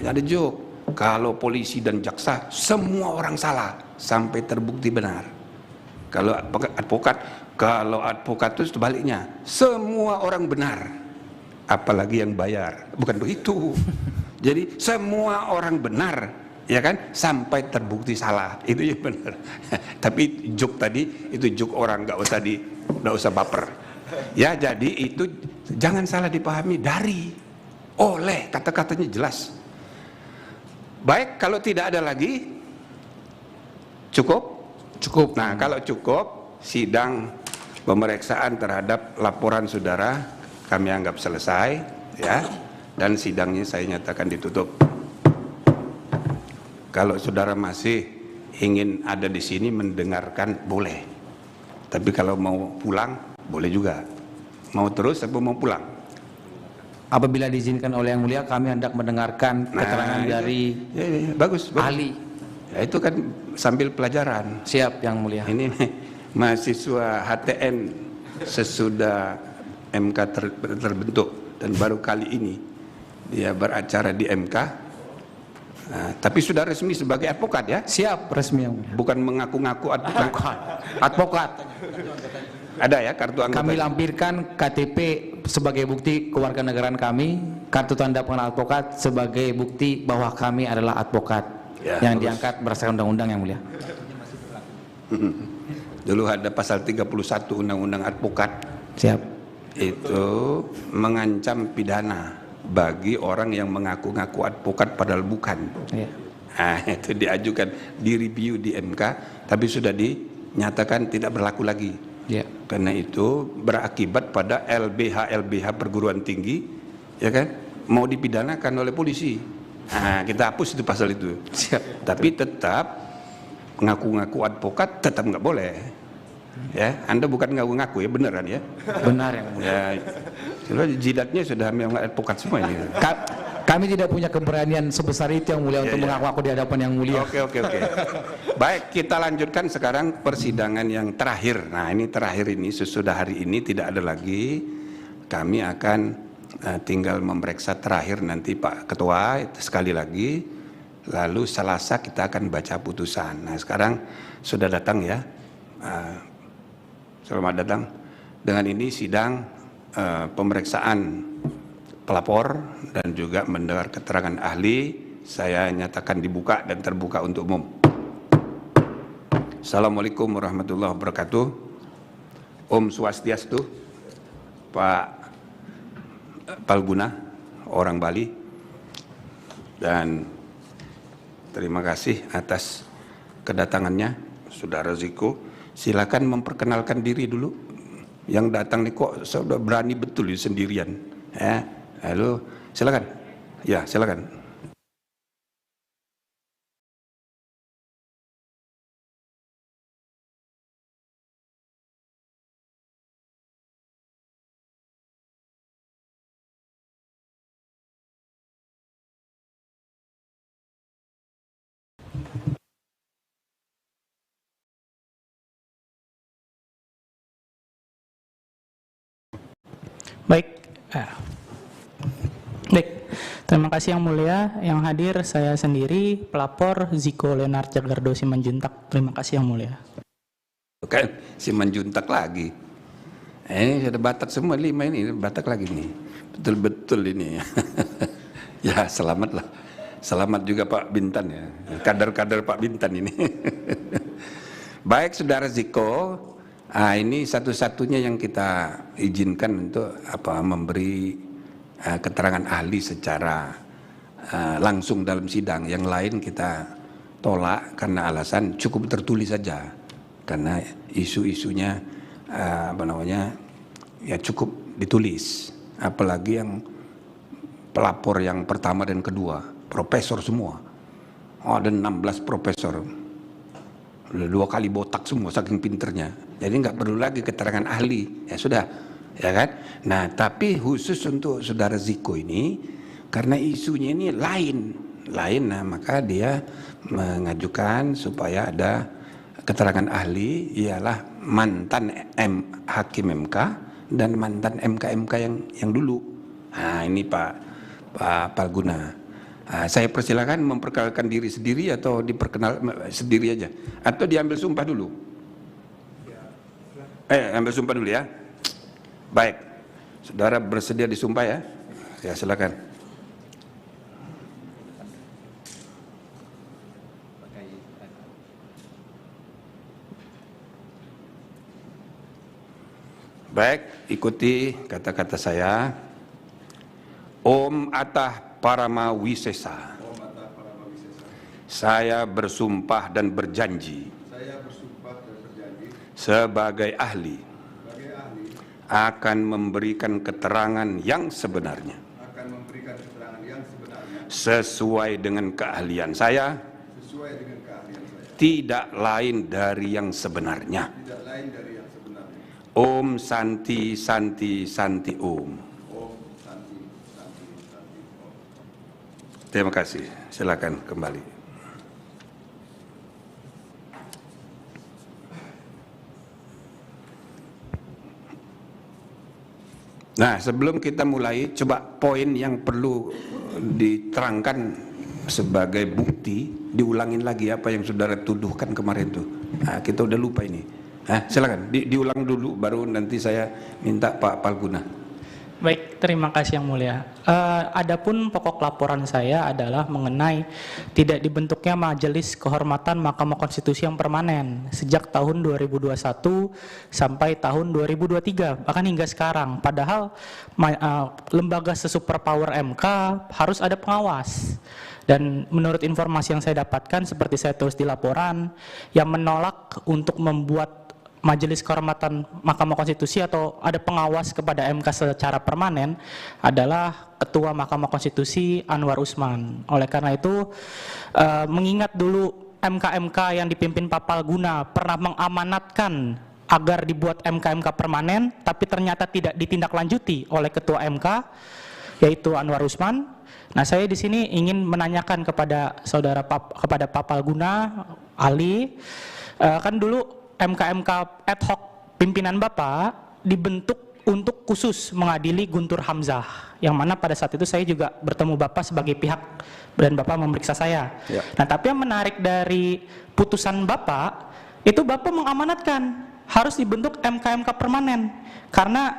Ada joke. Kalau polisi dan jaksa semua orang salah sampai terbukti benar. Kalau advokat itu sebaliknya, semua orang benar, apalagi yang bayar. Bukan begitu. Jadi semua orang benar, ya kan, sampai terbukti salah. Itu yang benar. Tapi joke tadi itu joke orang, nggak usah baper. Ya, jadi itu jangan salah dipahami. Dari, oleh, kata-katanya jelas. Baik, kalau tidak ada lagi, cukup. Nah, kalau cukup, sidang pemeriksaan terhadap laporan saudara kami anggap selesai, ya, dan sidangnya saya nyatakan ditutup. Kalau saudara masih ingin ada di sini mendengarkan, boleh. Tapi kalau mau pulang, boleh juga. Mau terus atau mau pulang? Apabila diizinkan oleh Yang Mulia, kami hendak mendengarkan keterangan dari bagus. ahli. Ya, itu kan sambil pelajaran. Siap, Yang Mulia. Ini mahasiswa HTN sesudah MK terbentuk dan baru kali ini dia beracara di MK. Nah, tapi sudah resmi sebagai advokat, ya? Siap, resmi, Yang Mulia. Bukan mengaku-ngaku advokat. Advokat. Ada ya kartu anggota? Kami lampirkan KTP sebagai bukti kewarganegaraan kami, kartu tanda pengenal advokat sebagai bukti bahwa kami adalah advokat, ya, yang diangkat berdasarkan undang-undang, Yang Mulia. Dulu ada pasal 31 Undang-Undang Advokat. Siap. Itu mengancam pidana bagi orang yang mengaku-ngaku advokat padahal bukan. Ya. Nah, itu diajukan, direview di MK, tapi sudah dinyatakan tidak berlaku lagi. Ya. Karena itu berakibat pada LBH perguruan tinggi, ya kan, mau dipidanakan oleh polisi. Nah, kita hapus itu pasal itu. Siap. Tapi tetap ngaku-ngaku advokat tetap nggak boleh. Ya, Anda bukan ngaku-ngaku, ya, beneran, ya? Benar, Yang Mulia. Ya, jidatnya sudah memang advokat semua ini. Kami tidak punya keberanian sebesar itu, Yang Mulia, untuk mengaku-ngaku di hadapan Yang Mulia. Oke. Baik, kita lanjutkan sekarang persidangan yang terakhir. Nah, ini terakhir ini, sesudah hari ini tidak ada lagi. Kami akan tinggal memeriksa terakhir nanti Pak Ketua sekali lagi. Lalu Selasa kita akan baca putusan. Nah, sekarang sudah datang, ya. Selamat datang. Dengan ini sidang pemeriksaan pelapor dan juga mendengar keterangan ahli saya nyatakan dibuka dan terbuka untuk umum. Assalamualaikum warahmatullahi wabarakatuh. Om Swastiastu. Pak Palguna, orang Bali. Dan terima kasih atas kedatangannya Saudara Ziko. Silakan memperkenalkan diri dulu. Yang datang nih kok sudah berani betul ya sendirian. Halo, silakan. Ya, silakan. Baik, terima kasih Yang Mulia. Yang hadir saya sendiri, pelapor Ziko Leonard Jagardo Simanjuntak. Terima kasih Yang Mulia. Kan Simanjuntak lagi. Ini ada Batak semua 5 ini, Batak lagi nih. Betul-betul ini. Ya, selamatlah. Selamat juga Pak Bintan ya. Kader-kader Pak Bintan ini. Baik Saudara Ziko, ini satu-satunya yang kita izinkan untuk memberi keterangan ahli secara langsung dalam sidang. Yang lain kita tolak karena alasan cukup tertulis saja, karena isu-isunya ya cukup ditulis. Apalagi yang pelapor yang pertama dan kedua profesor semua, ada 16 profesor, 2 kali botak semua saking pinternya. Jadi nggak perlu lagi keterangan ahli, ya sudah, ya kan? Nah, tapi khusus untuk Saudara Ziko ini, karena isunya ini lain, nah maka dia mengajukan supaya ada keterangan ahli, ialah mantan hakim MK dan mantan MK yang dulu. Nah, ini Pak Palguna. Saya persilakan memperkenalkan diri sendiri atau diperkenal sendiri aja, atau diambil sumpah dulu. Ambil sumpah dulu ya. Baik, saudara bersedia disumpah ya? Ya, silakan. Baik, ikuti kata-kata saya. Om Atah Paramawisesa. Saya bersumpah dan berjanji. Sebagai ahli. Akan memberikan keterangan yang sebenarnya. Sesuai dengan keahlian saya. Tidak lain dari yang sebenarnya. Om Santi Santi Santi Om. Terima kasih. Silakan kembali. Nah, sebelum kita mulai, coba poin yang perlu diterangkan sebagai bukti, diulangin lagi apa yang saudara tuduhkan kemarin tuh. Nah, kita udah lupa ini. Silakan diulang dulu, baru nanti saya minta Pak Palguna. Baik, terima kasih Yang Mulia. Adapun pokok laporan saya adalah mengenai tidak dibentuknya Majelis Kehormatan Mahkamah Konstitusi yang permanen sejak tahun 2021 sampai tahun 2023, bahkan hingga sekarang. Padahal lembaga sesuperpower MK harus ada pengawas. Dan menurut informasi yang saya dapatkan, seperti saya tulis di laporan, yang menolak untuk membuat Majelis Kehormatan Mahkamah Konstitusi atau ada pengawas kepada MK secara permanen adalah Ketua Mahkamah Konstitusi Anwar Usman. Oleh karena itu, mengingat dulu MK-MK yang dipimpin Pak Palguna pernah mengamanatkan agar dibuat MK-MK permanen, tapi ternyata tidak ditindaklanjuti oleh Ketua MK, yaitu Anwar Usman. Nah, saya di sini ingin menanyakan kepada kepada Pak Palguna, ahli, kan dulu MK-MK ad hoc pimpinan Bapak dibentuk untuk khusus mengadili Guntur Hamzah, yang mana pada saat itu saya juga bertemu Bapak sebagai pihak dan Bapak memeriksa saya. Ya. Nah, tapi yang menarik dari putusan Bapak, itu Bapak mengamanatkan harus dibentuk MK-MK permanen, karena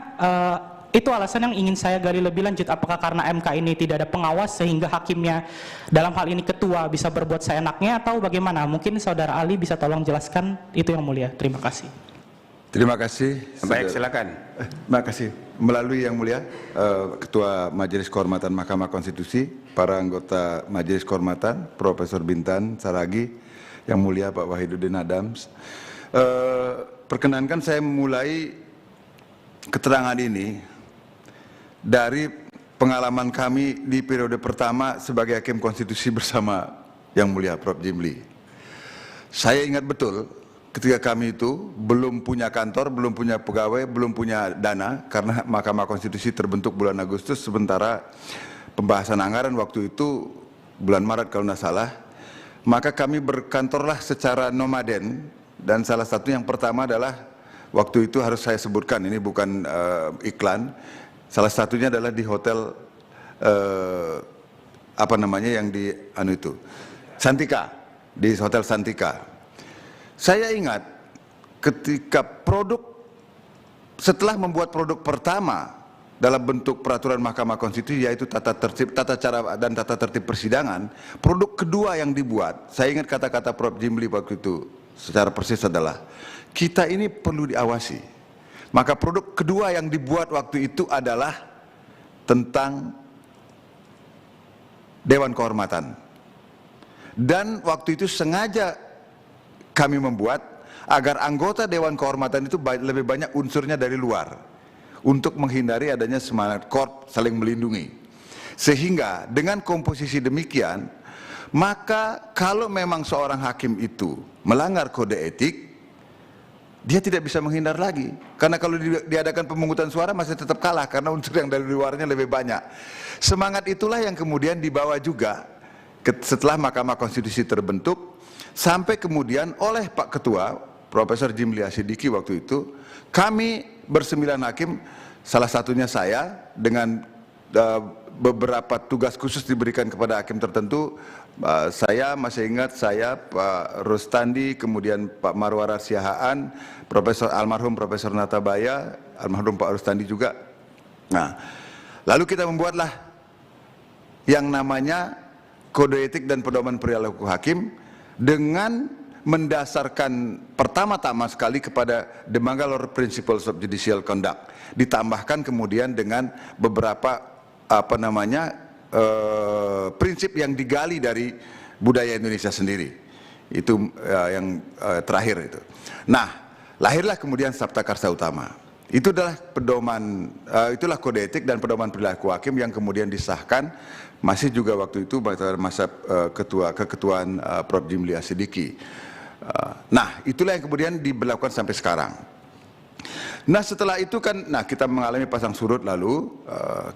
itu alasan yang ingin saya gali lebih lanjut. Apakah karena MK ini tidak ada pengawas sehingga hakimnya, dalam hal ini ketua, bisa berbuat seenaknya, atau bagaimana? Mungkin saudara ahli bisa tolong jelaskan itu Yang Mulia. Terima kasih. Terima kasih. Baik, silakan. Terima kasih. Melalui Yang Mulia, Ketua Majelis Kehormatan Mahkamah Konstitusi, para anggota Majelis Kehormatan, Profesor Bintan Saragi, Yang Mulia Pak Wahidudin Adams, perkenankan saya mulai keterangan ini dari pengalaman kami di periode pertama sebagai Hakim Konstitusi bersama Yang Mulia Prof. Jimli. Saya ingat betul ketika kami itu belum punya kantor, belum punya pegawai, belum punya dana, karena Mahkamah Konstitusi terbentuk bulan Agustus, sementara pembahasan anggaran waktu itu bulan Maret kalau tidak salah, maka kami berkantorlah secara nomaden, dan salah satu yang pertama adalah, waktu itu harus saya sebutkan, ini bukan iklan, salah satunya adalah di hotel, apa namanya yang di Santika, di Hotel Santika. Saya ingat ketika setelah membuat produk pertama dalam bentuk peraturan Mahkamah Konstitusi, yaitu tata cara dan tata tertib persidangan, produk kedua yang dibuat, saya ingat kata-kata Prof. Jimli waktu itu secara persis adalah, kita ini perlu diawasi. Maka produk kedua yang dibuat waktu itu adalah tentang Dewan Kehormatan. Dan waktu itu sengaja kami membuat agar anggota Dewan Kehormatan itu lebih banyak unsurnya dari luar, untuk menghindari adanya semangat korp saling melindungi. Sehingga dengan komposisi demikian, maka kalau memang seorang hakim itu melanggar kode etik, dia tidak bisa menghindar lagi. Karena kalau diadakan pemungutan suara masih tetap kalah, karena unsur yang dari luarnya lebih banyak. Semangat itulah yang kemudian dibawa juga setelah Mahkamah Konstitusi terbentuk, sampai kemudian oleh Pak Ketua, Profesor Jimli Asidiki waktu itu, kami bersembilan hakim, salah satunya saya, dengan beberapa tugas khusus diberikan kepada hakim tertentu. Saya masih ingat, saya, Pak Rustandi, kemudian Pak Marwara Siahaan, almarhum Profesor Natabaya, almarhum Pak Rustandi juga. Nah, lalu kita membuatlah yang namanya Kode Etik dan Pedoman Perilaku Hakim, dengan mendasarkan pertama-tama sekali kepada The Mangalore Principles of Judicial Conduct, ditambahkan kemudian dengan beberapa prinsip yang digali dari budaya Indonesia sendiri. Itu yang terakhir itu. Nah, lahirlah kemudian Sabta Karsa Utama. Itu adalah pedoman, itulah Kode Etik dan Pedoman Perilaku Hakim yang kemudian disahkan masih juga waktu itu masa keketuaan Prof. Jimli Asidiki. Nah, itulah yang kemudian diberlakukan sampai sekarang. Nah, setelah itu kan, kita mengalami pasang surut, lalu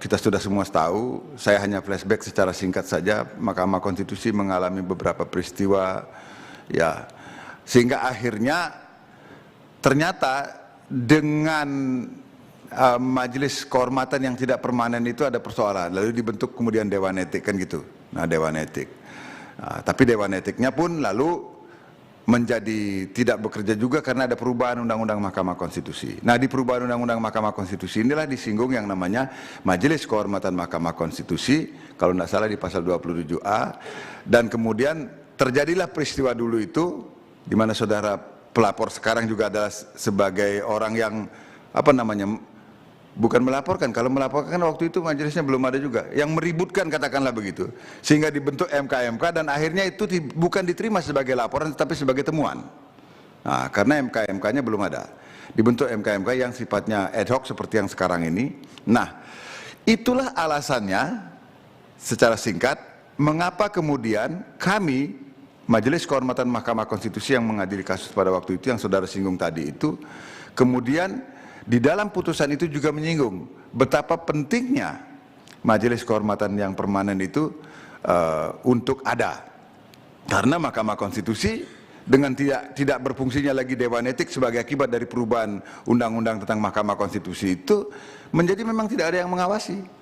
kita sudah semua tahu. Saya hanya flashback secara singkat saja. Mahkamah Konstitusi mengalami beberapa peristiwa, ya, sehingga akhirnya ternyata dengan majelis kehormatan yang tidak permanen itu ada persoalan. Lalu dibentuk kemudian Dewan Etik, kan gitu. Nah, Dewan Etik. Tapi Dewan Etiknya pun lalu menjadi tidak bekerja juga karena ada perubahan Undang-Undang Mahkamah Konstitusi. Nah, di perubahan Undang-Undang Mahkamah Konstitusi inilah disinggung yang namanya Majelis Kehormatan Mahkamah Konstitusi, kalau tidak salah di pasal 27A, dan kemudian terjadilah peristiwa dulu itu, di mana saudara pelapor sekarang juga adalah sebagai orang yang bukan melaporkan, kalau melaporkan waktu itu majelisnya belum ada juga, yang meributkan, katakanlah begitu, sehingga dibentuk MK-MK, dan akhirnya itu bukan diterima sebagai laporan tetapi sebagai temuan. Nah, karena MK-MK-nya belum ada, dibentuk MK-MK yang sifatnya ad hoc seperti yang sekarang ini. Nah, itulah alasannya secara singkat mengapa kemudian kami, Majelis Kehormatan Mahkamah Konstitusi yang mengadili kasus pada waktu itu yang saudara singgung tadi itu, kemudian di dalam putusan itu juga menyinggung betapa pentingnya Majelis Kehormatan yang permanen itu untuk ada. Karena Mahkamah Konstitusi dengan tidak berfungsinya lagi Dewan Etik sebagai akibat dari perubahan undang-undang tentang Mahkamah Konstitusi itu, menjadi memang tidak ada yang mengawasi.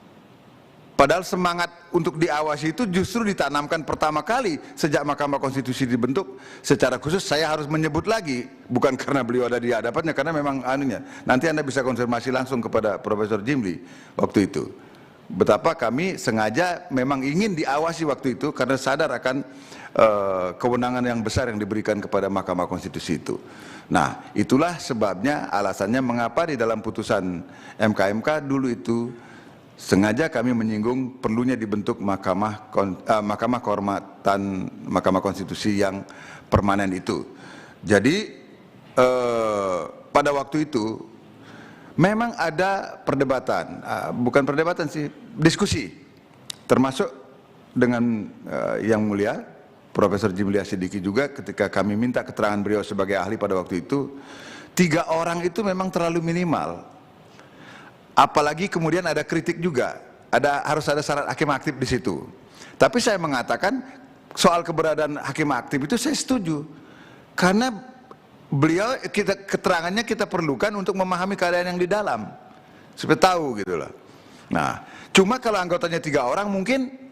Padahal semangat untuk diawasi itu justru ditanamkan pertama kali sejak Mahkamah Konstitusi dibentuk. Secara khusus saya harus menyebut lagi, bukan karena beliau ada di hadapannya, karena memang nanti Anda bisa konfirmasi langsung kepada Profesor Jimli waktu itu. Betapa kami sengaja memang ingin diawasi waktu itu karena sadar akan kewenangan yang besar yang diberikan kepada Mahkamah Konstitusi itu. Nah, itulah sebabnya, alasannya mengapa di dalam putusan MK-MK dulu itu sengaja kami menyinggung perlunya dibentuk Mahkamah Kehormatan Mahkamah Konstitusi yang permanen itu. Jadi pada waktu itu memang ada perdebatan, bukan perdebatan sih, diskusi, termasuk dengan Yang Mulia Profesor Jimli Asidiki juga ketika kami minta keterangan beliau sebagai ahli pada waktu itu, 3 orang itu memang terlalu minimal. Apalagi kemudian ada kritik juga, harus ada syarat hakim aktif di situ. Tapi saya mengatakan soal keberadaan hakim aktif itu saya setuju, karena beliau keterangannya kita perlukan untuk memahami keadaan yang di dalam, supaya tahu gitu loh. Nah, cuma kalau anggotanya 3 orang mungkin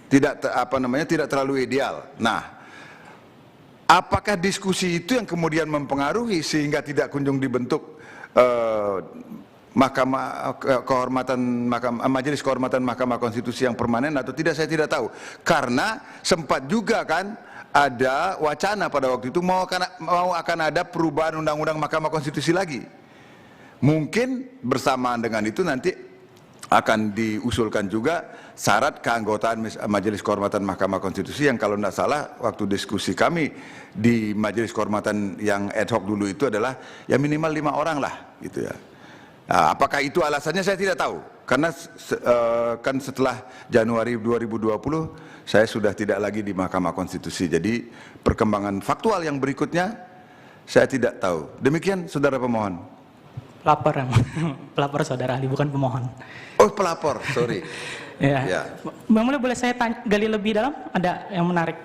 tidak tidak terlalu ideal. Nah, apakah diskusi itu yang kemudian mempengaruhi sehingga tidak kunjung dibentuk Majelis Kehormatan Mahkamah Konstitusi yang permanen atau tidak, saya tidak tahu. Karena sempat juga kan ada wacana pada waktu itu akan ada perubahan undang-undang Mahkamah Konstitusi lagi. Mungkin bersamaan dengan itu nanti akan diusulkan juga syarat keanggotaan Majelis Kehormatan Mahkamah Konstitusi yang kalau tidak salah waktu diskusi kami di Majelis Kehormatan yang ad hoc dulu itu adalah ya minimal 5 orang lah gitu ya. Nah, apakah itu alasannya saya tidak tahu, karena kan setelah Januari 2020 saya sudah tidak lagi di Mahkamah Konstitusi, jadi perkembangan faktual yang berikutnya saya tidak tahu. Demikian saudara pemohon. Pelapor, pelapor saudara ahli, bukan pemohon. Oh, pelapor, sorry. Ya. Bang Mulia, boleh saya gali lebih dalam? Ada yang menarik?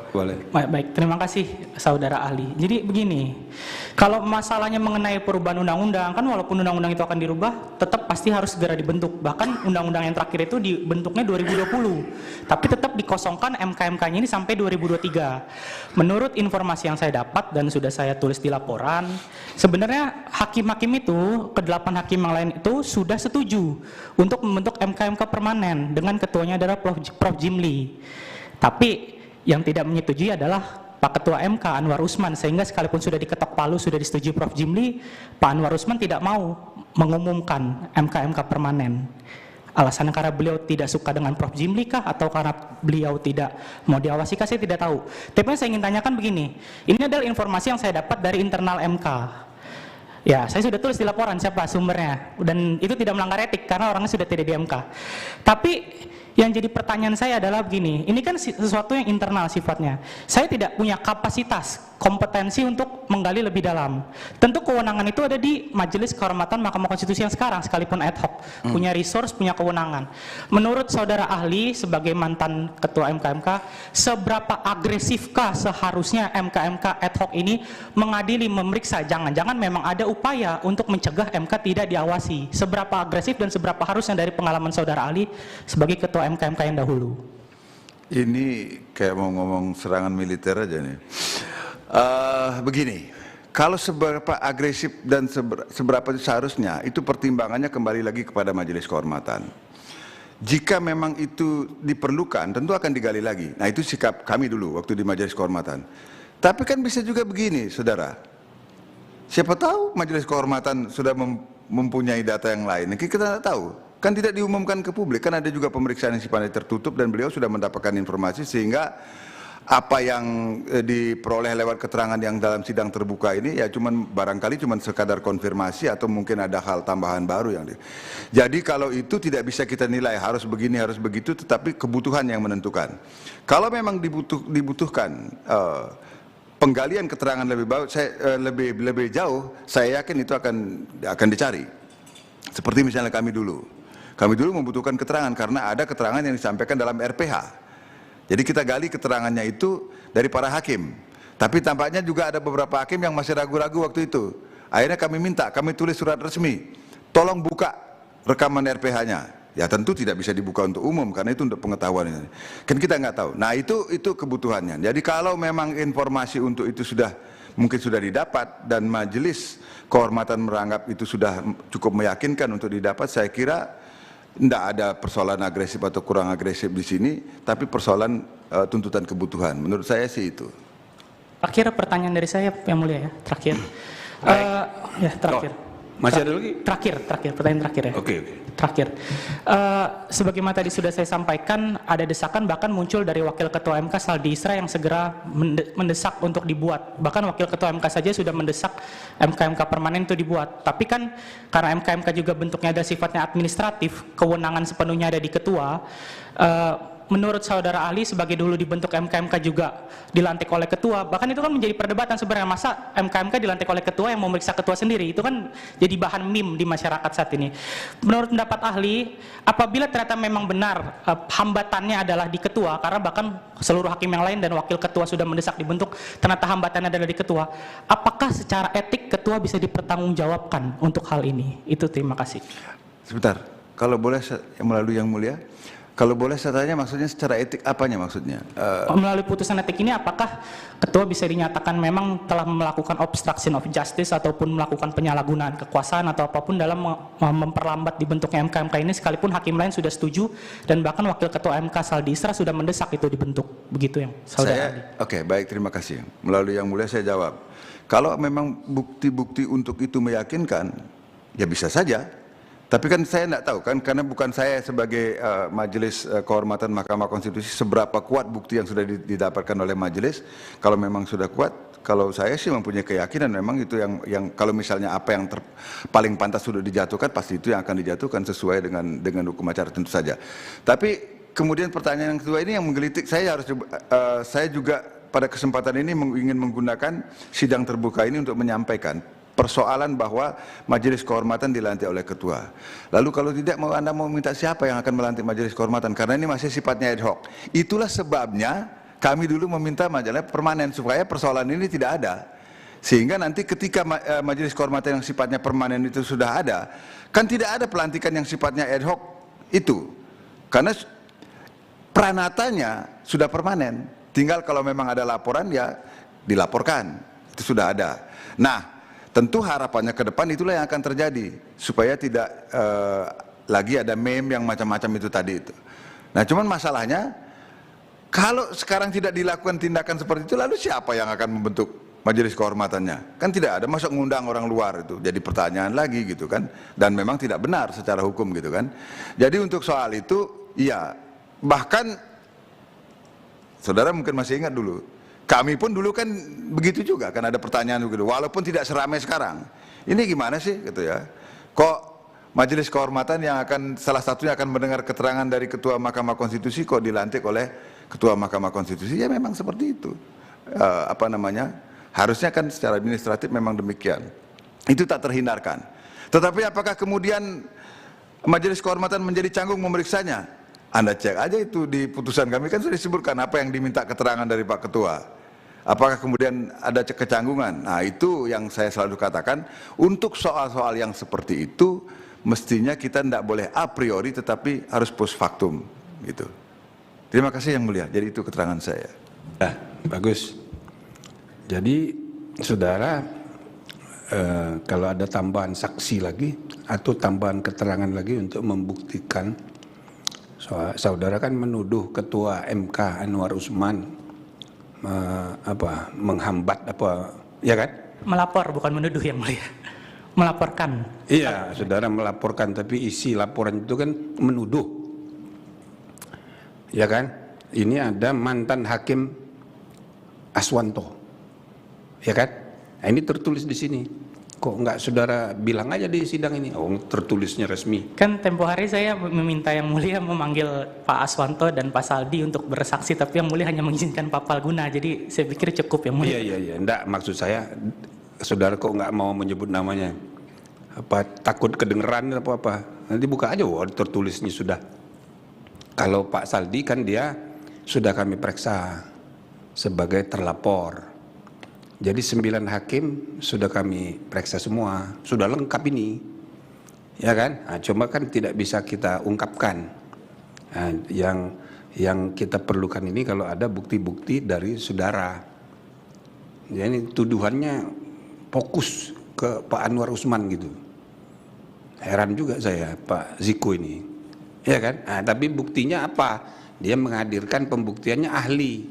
Boleh. Baik, terima kasih saudara ahli. Jadi begini, kalau masalahnya mengenai perubahan undang-undang, kan walaupun undang-undang itu akan dirubah, tetap pasti harus segera dibentuk. Bahkan undang-undang yang terakhir itu dibentuknya 2020, tapi tetap dikosongkan MK-MK-nya ini sampai 2023. Menurut informasi yang saya dapat dan sudah saya tulis di laporan, sebenarnya hakim-hakim itu, ke-8 hakim yang lain itu sudah setuju untuk membentuk MK-MK permanen dengan ketuanya adalah Prof. Jimli. Tapi yang tidak menyetujui adalah Pak Ketua MK Anwar Usman, sehingga sekalipun sudah diketok palu, sudah disetujui Prof. Jimli, Pak Anwar Usman tidak mau mengumumkan MK-MK permanen. Alasannya karena beliau tidak suka dengan Prof. Jimli kah, atau karena beliau tidak mau diawasi kah, saya tidak tahu. Tapi yang saya ingin tanyakan begini, ini adalah informasi yang saya dapat dari internal MK. Ya, saya sudah tulis di laporan siapa sumbernya, dan itu tidak melanggar etik karena orangnya sudah tidak di MK. Tapi yang jadi pertanyaan saya adalah begini, ini kan sesuatu yang internal sifatnya. Saya tidak punya kapasitas, kompetensi untuk menggali lebih dalam. Tentu kewenangan itu ada di Majelis Kehormatan Mahkamah Konstitusi yang sekarang, sekalipun ad hoc, punya resource, punya kewenangan. Menurut saudara ahli sebagai mantan ketua MK-MK, seberapa agresifkah seharusnya MK-MK ad hoc ini mengadili, memeriksa? Jangan-jangan memang ada upaya untuk mencegah MK tidak diawasi. Seberapa agresif dan seberapa harusnya dari pengalaman saudara ahli sebagai ketua MK-MK yang dahulu? Ini kayak mau ngomong serangan militer aja nih. Begini, kalau seberapa agresif dan seberapa seharusnya, itu pertimbangannya kembali lagi kepada Majelis Kehormatan. Jika memang itu diperlukan, tentu akan digali lagi. Nah, itu sikap kami dulu waktu di Majelis Kehormatan. Tapi kan bisa juga begini, saudara. Siapa tahu Majelis Kehormatan sudah mempunyai data yang lain. Kita tidak tahu. Kan tidak diumumkan ke publik, kan ada juga pemeriksaan yang sifatnya tertutup dan beliau sudah mendapatkan informasi sehingga apa yang diperoleh lewat keterangan yang dalam sidang terbuka ini ya barangkali sekadar konfirmasi atau mungkin ada hal tambahan baru yang jadi kalau itu tidak bisa kita nilai harus begini harus begitu, tetapi kebutuhan yang menentukan. Kalau memang dibutuhkan penggalian keterangan lebih jauh, saya yakin itu akan dicari. Seperti misalnya kami dulu membutuhkan keterangan karena ada keterangan yang disampaikan dalam RPH. Jadi kita gali keterangannya itu dari para hakim. Tapi tampaknya juga ada beberapa hakim yang masih ragu-ragu waktu itu. Akhirnya kami tulis surat resmi, tolong buka rekaman RPH-nya. Ya tentu tidak bisa dibuka untuk umum karena itu untuk pengetahuan. Kan kita nggak tahu. Nah itu kebutuhannya. Jadi kalau memang informasi untuk itu mungkin sudah didapat dan Majelis Kehormatan menganggap itu sudah cukup meyakinkan untuk didapat, saya kira tidak ada persoalan agresif atau kurang agresif di sini, tapi persoalan tuntutan kebutuhan. Menurut saya sih itu. Terakhir pertanyaan dari saya, Yang Mulia ya, terakhir. Terakhir. Masih ada lagi? Terakhir, pertanyaan terakhir ya. Oke. Terakhir, sebagaimana tadi sudah saya sampaikan, ada desakan bahkan muncul dari Wakil Ketua MK Saldi Isra yang segera mendesak untuk dibuat. Bahkan Wakil Ketua MK saja sudah mendesak MK-MK permanen itu dibuat. Tapi kan karena MK-MK juga bentuknya ada sifatnya administratif, kewenangan sepenuhnya ada di ketua. Menurut saudara ahli, sebagai dulu dibentuk MK-MK juga dilantik oleh ketua, bahkan itu kan menjadi perdebatan sebenarnya, masa MK-MK dilantik oleh ketua yang memeriksa ketua sendiri, itu kan jadi bahan meme di masyarakat saat ini. Menurut pendapat ahli, apabila ternyata memang benar hambatannya adalah di ketua, karena bahkan seluruh hakim yang lain dan wakil ketua sudah mendesak dibentuk, ternyata hambatannya adalah di ketua, apakah secara etik ketua bisa dipertanggungjawabkan untuk hal ini? Itu, terima kasih. Sebentar, kalau boleh melalui yang mulia, kalau boleh saya tanya maksudnya secara etik apanya maksudnya? Melalui putusan etik ini apakah ketua bisa dinyatakan memang telah melakukan obstruction of justice ataupun melakukan penyalahgunaan kekuasaan atau apapun dalam memperlambat dibentuknya MK-MK ini, sekalipun hakim lain sudah setuju dan bahkan wakil ketua MK Saldi Isra sudah mendesak itu dibentuk, begitu yang saudara. Oke, baik, terima kasih. Melalui yang mulia saya jawab. Kalau memang bukti-bukti untuk itu meyakinkan, ya bisa saja. Tapi kan saya tidak tahu kan, karena bukan saya sebagai Majelis Kehormatan Mahkamah Konstitusi seberapa kuat bukti yang sudah didapatkan oleh majelis. Kalau memang sudah kuat, kalau saya sih mempunyai keyakinan memang itu yang kalau misalnya apa yang paling pantas sudah dijatuhkan, pasti itu yang akan dijatuhkan sesuai dengan hukum acara tentu saja. Tapi kemudian pertanyaan yang kedua ini yang menggelitik saya saya juga pada kesempatan ini ingin menggunakan sidang terbuka ini untuk menyampaikan persoalan bahwa Majelis Kehormatan dilantik oleh ketua. Lalu kalau tidak, Anda mau minta siapa yang akan melantik Majelis Kehormatan? Karena ini masih sifatnya ad hoc. Itulah sebabnya kami dulu meminta majelis permanen supaya persoalan ini tidak ada. Sehingga nanti ketika Majelis Kehormatan yang sifatnya permanen itu sudah ada, kan tidak ada pelantikan yang sifatnya ad hoc itu. Karena pranatanya sudah permanen. Tinggal kalau memang ada laporan ya dilaporkan. Itu sudah ada. Nah, tentu harapannya ke depan itulah yang akan terjadi supaya tidak lagi ada meme yang macam-macam itu tadi itu. Nah, cuman masalahnya kalau sekarang tidak dilakukan tindakan seperti itu, lalu siapa yang akan membentuk Majelis Kehormatannya? Kan tidak ada, masa ngundang orang luar itu jadi pertanyaan lagi gitu kan. Dan memang tidak benar secara hukum gitu kan. Jadi untuk soal itu, iya, bahkan saudara mungkin masih ingat dulu. Kami pun dulu kan begitu juga, kan ada pertanyaan begitu, walaupun tidak seramai sekarang. Ini gimana sih gitu ya? Kok Majelis Kehormatan yang akan salah satunya akan mendengar keterangan dari Ketua Mahkamah Konstitusi kok dilantik oleh Ketua Mahkamah Konstitusi? Ya memang seperti itu. Harusnya kan secara administratif memang demikian. Itu tak terhindarkan. Tetapi apakah kemudian Majelis Kehormatan menjadi canggung memeriksanya? Anda cek aja itu di putusan kami kan sudah disebutkan apa yang diminta keterangan dari Pak Ketua. Apakah kemudian ada kecanggungan? Nah, itu yang saya selalu katakan, untuk soal-soal yang seperti itu mestinya kita tidak boleh a priori tetapi harus post factum gitu. Terima kasih yang mulia. Jadi itu keterangan saya. Bagus. Jadi saudara, kalau ada tambahan saksi lagi atau tambahan keterangan lagi untuk membuktikan, saudara kan menuduh Ketua MK Anwar Usman menghambat ya kan? Melapor, bukan menuduh yang mulia. Melaporkan. Iya, saudara melaporkan, tapi isi laporan itu kan menuduh. Ya kan? Ini ada mantan hakim Aswanto. Ya kan? Nah, ini tertulis di sini. Kok enggak saudara bilang aja di sidang ini? Oh, tertulisnya resmi. Kan tempo hari saya meminta yang mulia memanggil Pak Aswanto dan Pak Saldi untuk bersaksi, tapi yang mulia hanya mengizinkan Pak Palguna. Jadi saya pikir cukup yang mulia. Iya. Enggak, maksud saya saudara kok enggak mau menyebut namanya. Apa takut kedengeran atau apa? Nanti buka aja, tertulisnya sudah. Kalau Pak Saldi kan dia sudah kami periksa sebagai terlapor. Jadi 9 hakim sudah kami periksa semua, sudah lengkap ini, ya kan? Nah, cuma kan tidak bisa kita ungkapkan. Nah, yang kita perlukan ini kalau ada bukti-bukti dari saudara. Jadi tuduhannya fokus ke Pak Anwar Usman gitu. Heran juga saya Pak Ziko ini, ya kan? Nah, tapi buktinya apa? Dia menghadirkan pembuktiannya ahli,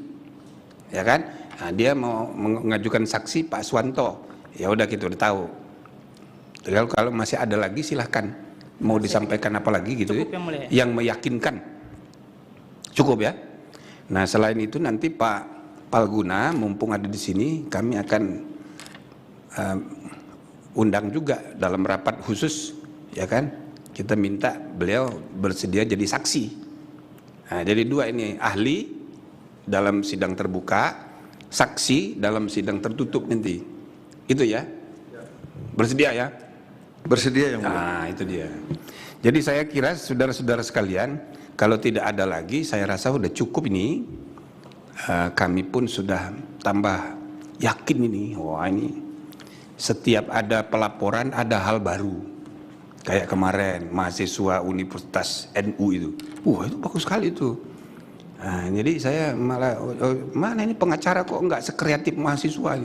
ya kan? Nah, dia mau mengajukan saksi Pak Aswanto, ya udah kita udah tahu. Kalau masih ada lagi silahkan mau disampaikan apa lagi gitu Cukup, Yang Mulia. yang meyakinkan. Cukup ya. Nah selain itu nanti Pak Palguna mumpung ada di sini kami akan undang juga dalam rapat khusus ya kan. Kita minta beliau bersedia jadi saksi. Nah, jadi dua ini ahli dalam sidang terbuka, saksi dalam sidang tertutup nanti. Itu ya. Bersedia ya? Bersedia yang mulia. Nah, itu dia. Jadi saya kira saudara-saudara sekalian, kalau tidak ada lagi, saya rasa sudah cukup ini. Kami pun sudah tambah yakin ini. Wah ini setiap ada pelaporan ada hal baru. Kayak kemarin mahasiswa Universitas NU itu. Wah itu bagus sekali itu. Nah, jadi saya malah, mana ini pengacara kok enggak sekreatif mahasiswa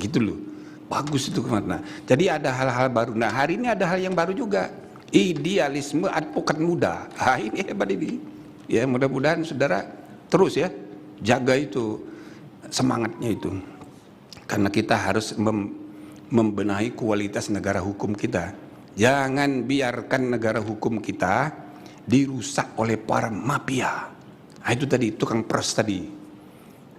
gitu loh. Bagus itu kemarin. Nah, jadi ada hal-hal baru. Nah hari ini ada hal yang baru juga. Idealisme advokat muda. Ah ini hebat ini. Ya mudah-mudahan saudara terus ya jaga itu semangatnya itu. Karena kita harus membenahi kualitas negara hukum kita. Jangan biarkan negara hukum kita dirusak oleh para mafia. Nah, itu tadi tukang pers tadi.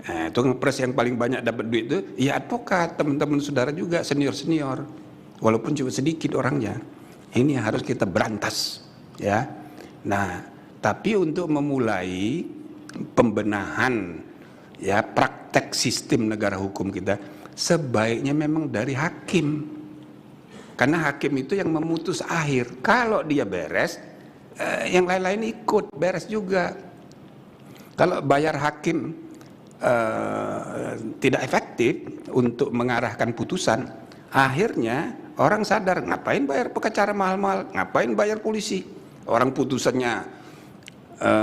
Nah, tukang pers yang paling banyak dapat duit itu ya advokat, teman-teman saudara juga senior-senior. Walaupun cuma sedikit orangnya. Ini yang harus kita berantas ya. Nah, tapi untuk memulai pembenahan ya praktek sistem negara hukum kita sebaiknya memang dari hakim. Karena hakim itu yang memutus akhir. Kalau dia beres, yang lain-lain ikut beres juga. Kalau bayar hakim tidak efektif untuk mengarahkan putusan, akhirnya orang sadar ngapain bayar pengacara mahal-mahal, ngapain bayar polisi. Orang putusannya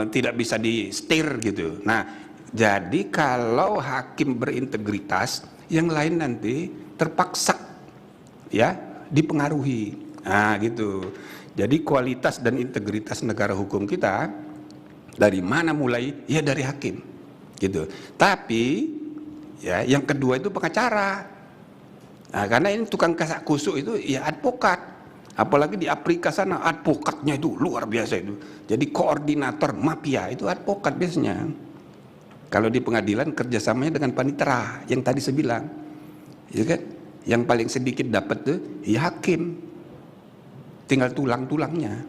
tidak bisa di-setir gitu. Nah, jadi kalau hakim berintegritas, yang lain nanti terpaksa ya dipengaruhi. Nah gitu. Jadi kualitas dan integritas negara hukum kita dari mana mulai? Ya dari hakim. Gitu. Tapi ya yang kedua itu pengacara. Nah, karena ini tukang kasak kusuk itu ya advokat. Apalagi di Afrika sana advokatnya itu luar biasa itu. Jadi koordinator mafia itu advokat biasanya. Kalau di pengadilan kerjasamanya dengan panitera yang tadi saya bilang. Ya kan? Yang paling sedikit dapat tuh ya hakim. Tinggal tulang-tulangnya.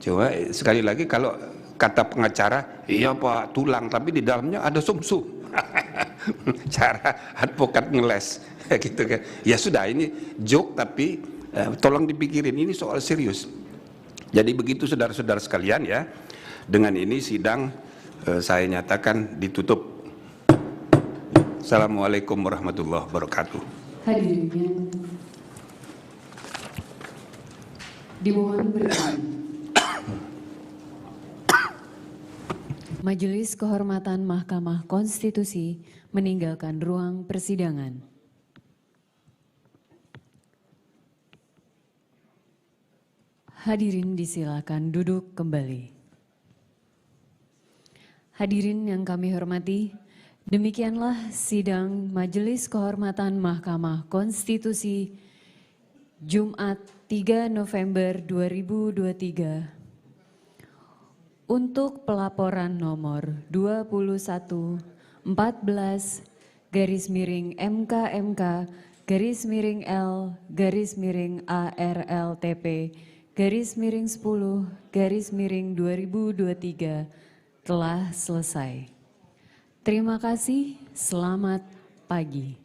Coba sekali lagi kalau kata pengacara, iya Pak tulang tapi di dalamnya ada sumsum. Cara advokat ngeles gitu kan. Ya sudah ini joke tapi tolong dipikirin ini soal serius. Jadi begitu saudara-saudara sekalian ya. Dengan ini sidang saya nyatakan ditutup. Assalamualaikum warahmatullahi wabarakatuh. Hadirin yang dimohon berdiri. Majelis Kehormatan Mahkamah Konstitusi meninggalkan ruang persidangan. Hadirin disilakan duduk kembali. Hadirin yang kami hormati, demikianlah sidang Majelis Kehormatan Mahkamah Konstitusi Jumat 3 November 2023. Untuk pelaporan nomor 21/14-MK-MK-10/10/2023 telah selesai. Terima kasih, selamat pagi.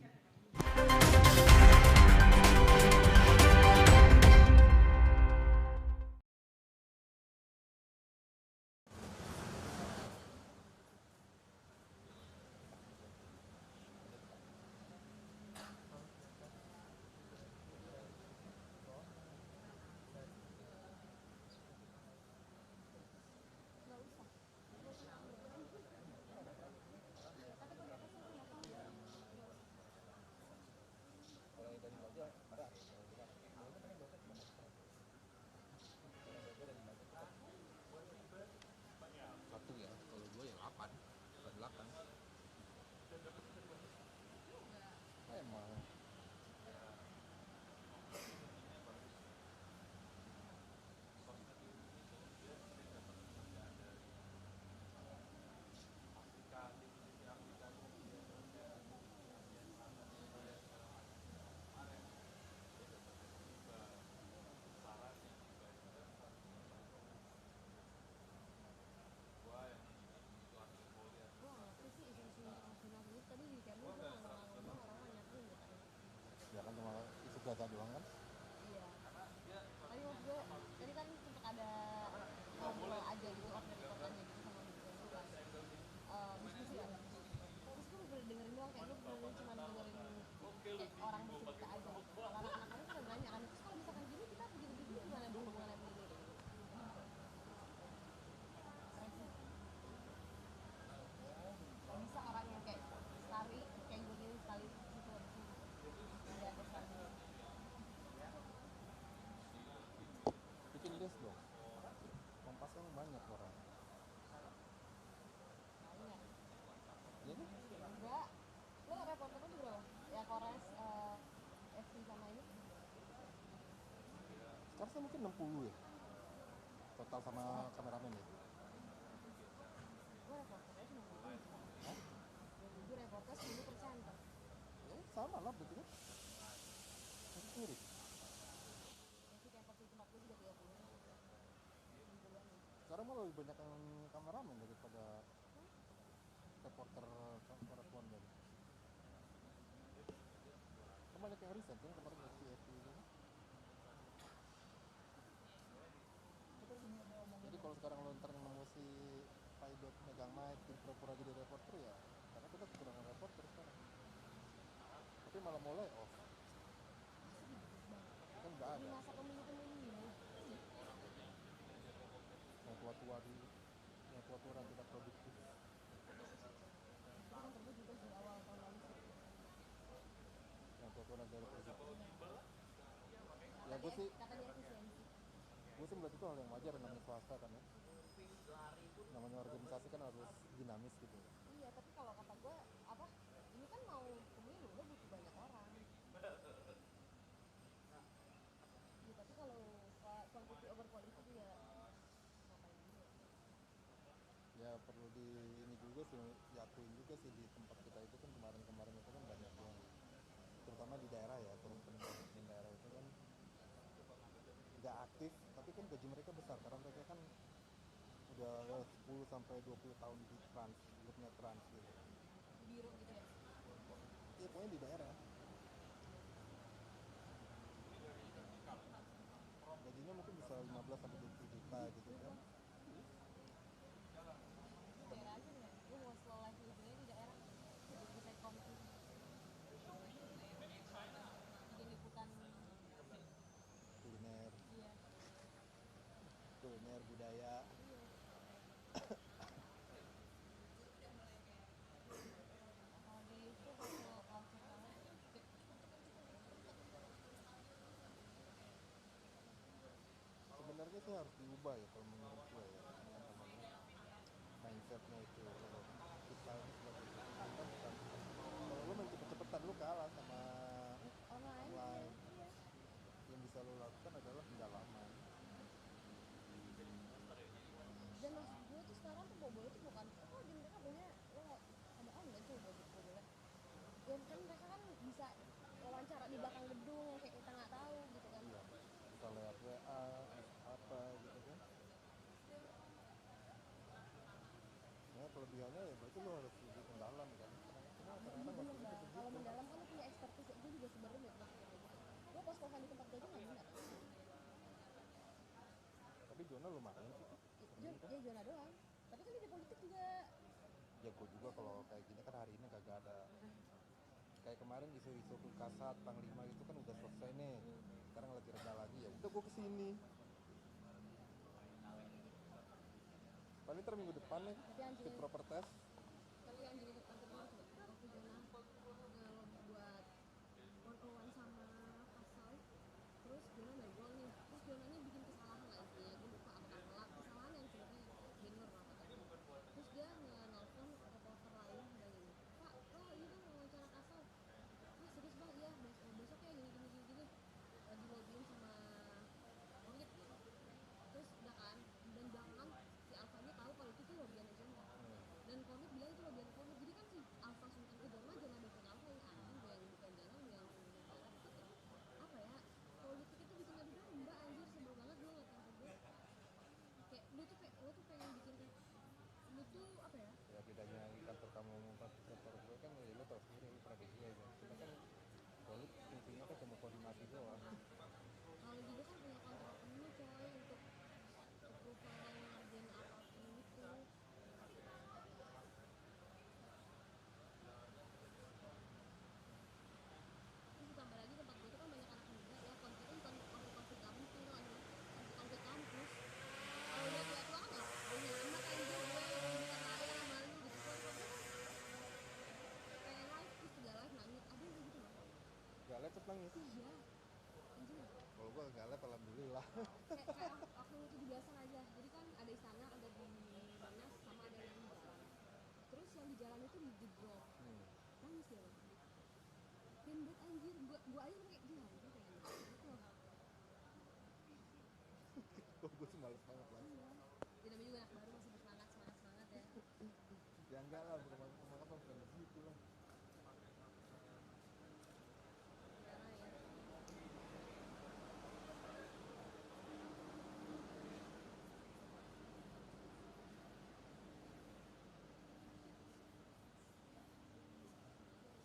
kan mungkin 60 ya total sama kameramen ya. Gue reporternya cuma 20. Hah? 20 reporter 10%. Sama lah berarti kan. Masih mirip. Nanti kayak posisi tempat gue juga 30. Sekarang malah lebih banyak yang kameramen daripada reporter korespon dari. Banyak yang resign kan kemarin dari CFP itu. Jadi kalau sekarang lo ntar nemu si Paidot megang mic pura-pura jadi reporter ya karena kita kekurangan reporter sekarang. Tapi malah mulai off. Kan nggak ada. Di masa pemilu-pemilu ini. Yang tua-tua dan tidak produktif. Itu kan terjadi juga di awal tahun lalu sih. Yang tua-tua dan tidak produktif. Ya gue sih. Kata dia efisiensi. Gue sih melihat itu hal yang wajar namanya swasta kan ya. Namanya organisasi kan harus dinamis gitu. Iya, tapi kalau kata gue apa? Ini kan mau pemilu, lo butuh banyak orang. Ya, tapi kalau quantity over quality ya ngapain juga? Ya perlu di ini juga sih, diakuin juga sih di tempat kita itu kan kemarin itu kan banyak yang terutama di daerah ya, teman-teman di daerah itu kan nggak aktif, tapi kan gaji mereka besar karena mereka kan udah 10 sampai 20 tahun di Trans, grupnya Trans gitu. Biro gitu ya? Iya pokoknya di daerah. Gajinya mungkin bisa 15 sampai 20 juta gitu kan. Di daerah aja nih, gue mau slow life livingnya di daerah. Di Telkom itu. Di liputan Kuliner. iya. Kuliner budaya. Iya. Kalau di itu kalau culture banget. Sebenarnya sih harus diubah ya kalau menurut gue ya, mindsetnya itu. Kalau kita ini sebagai kita bukan, kalau lu main cepet-cepetan lu kalah sama online. Yang bisa lu lakukan adalah pendalaman. Dan maksud gue tuh sekarang tuh bobo itu bukan oh di mereka punya lo ada nggak tuh bobo ya kan mereka kan bisa wawancara di belakang gedung yang kayak kita nggak tahu gitu kan. Iya, bisa lewat WA apa gitu kan. Nah kelebihannya ya berarti lo harus lebih mendalam kan. Kalau mendalam kan lo punya expertise, gue juga sebenarnya nggak pernah kayak gitu. Gue kos-kosan di tempat kerja nggak guna. Tapi zona lumayan sih. Ya zona doang. Tapi kan di politik juga. Ya gue juga kalau kayak gini kan hari ini kagak ada. Kayak kemarin isu-isu Kasat, Panglima itu kan udah selesai nih. Sekarang lagi reda lagi ya. Udah gue kesini. Paling ntar minggu depan nih, fit proper test. Tapi yang jadi depan kedua coba waktu zona buat one-on-one sama Kasal. Terus Jona nggak gol nih, terus Jonanya bikin kesalahan lah intinya, gue lupa apakah ngelak kesalahan yang sebenarnya denger apa tadi. Terus dia nge-nelfon reporter lain dan gini, Pak, ini kan wawancara Kasal. Ah serius bang, iya besok ya gini. Lagi lobbyin sama Komit gitu. Terus udah kan, dan jangan si Alfa ini tahu kalau itu tuh lobbyan Jona. Dan Komit bilang itu lobbyan Komit, jadi kan si Alfa sungkan ke Jona, jangan dukung Alfa yang anjing, yang bukan jalan, yang gitu. Apa ya? Politik itu bikin lebih domba anjir, sebel banget gue ngeliat yang gue kayak lo tuh pengen bikin lu tuh apa ya? Ya bedanya di kantor kamu kantor gue kan ya lo tau sendiri lo pernah di sini kan. Kita kan politik fungsinya kan cuma koordinasi doang. Kalau gitu kan punya kontrol penuh coy untuk approval ngerjain apapun itu. Terus tambah lagi tempat gue itu kan banyak anak muda ya, konflik kampus lah nih, konflik kampus. Kalau udah tua kan ya, punya anak anjir gue bukan lain sama lu gitu kan. Pengen live terus juga live nangis, ada yang gitu loh. Gak live terus nangis? Iya, anjir. Kalau gue gak live alhamdulillah. Kayak waktu 17-an aja, jadi kan ada istana, ada di Monas, sama ada yang di jalan. Terus yang di jalan itu dijegrok, nangis dia loh. Pindah anjir, gua aja kayak dia anjir pengen gitu loh. sih males banget lah. Tidak juga anak baru masih semangat ya. Ya enggak lah, bukan semangat bukan begitu lah.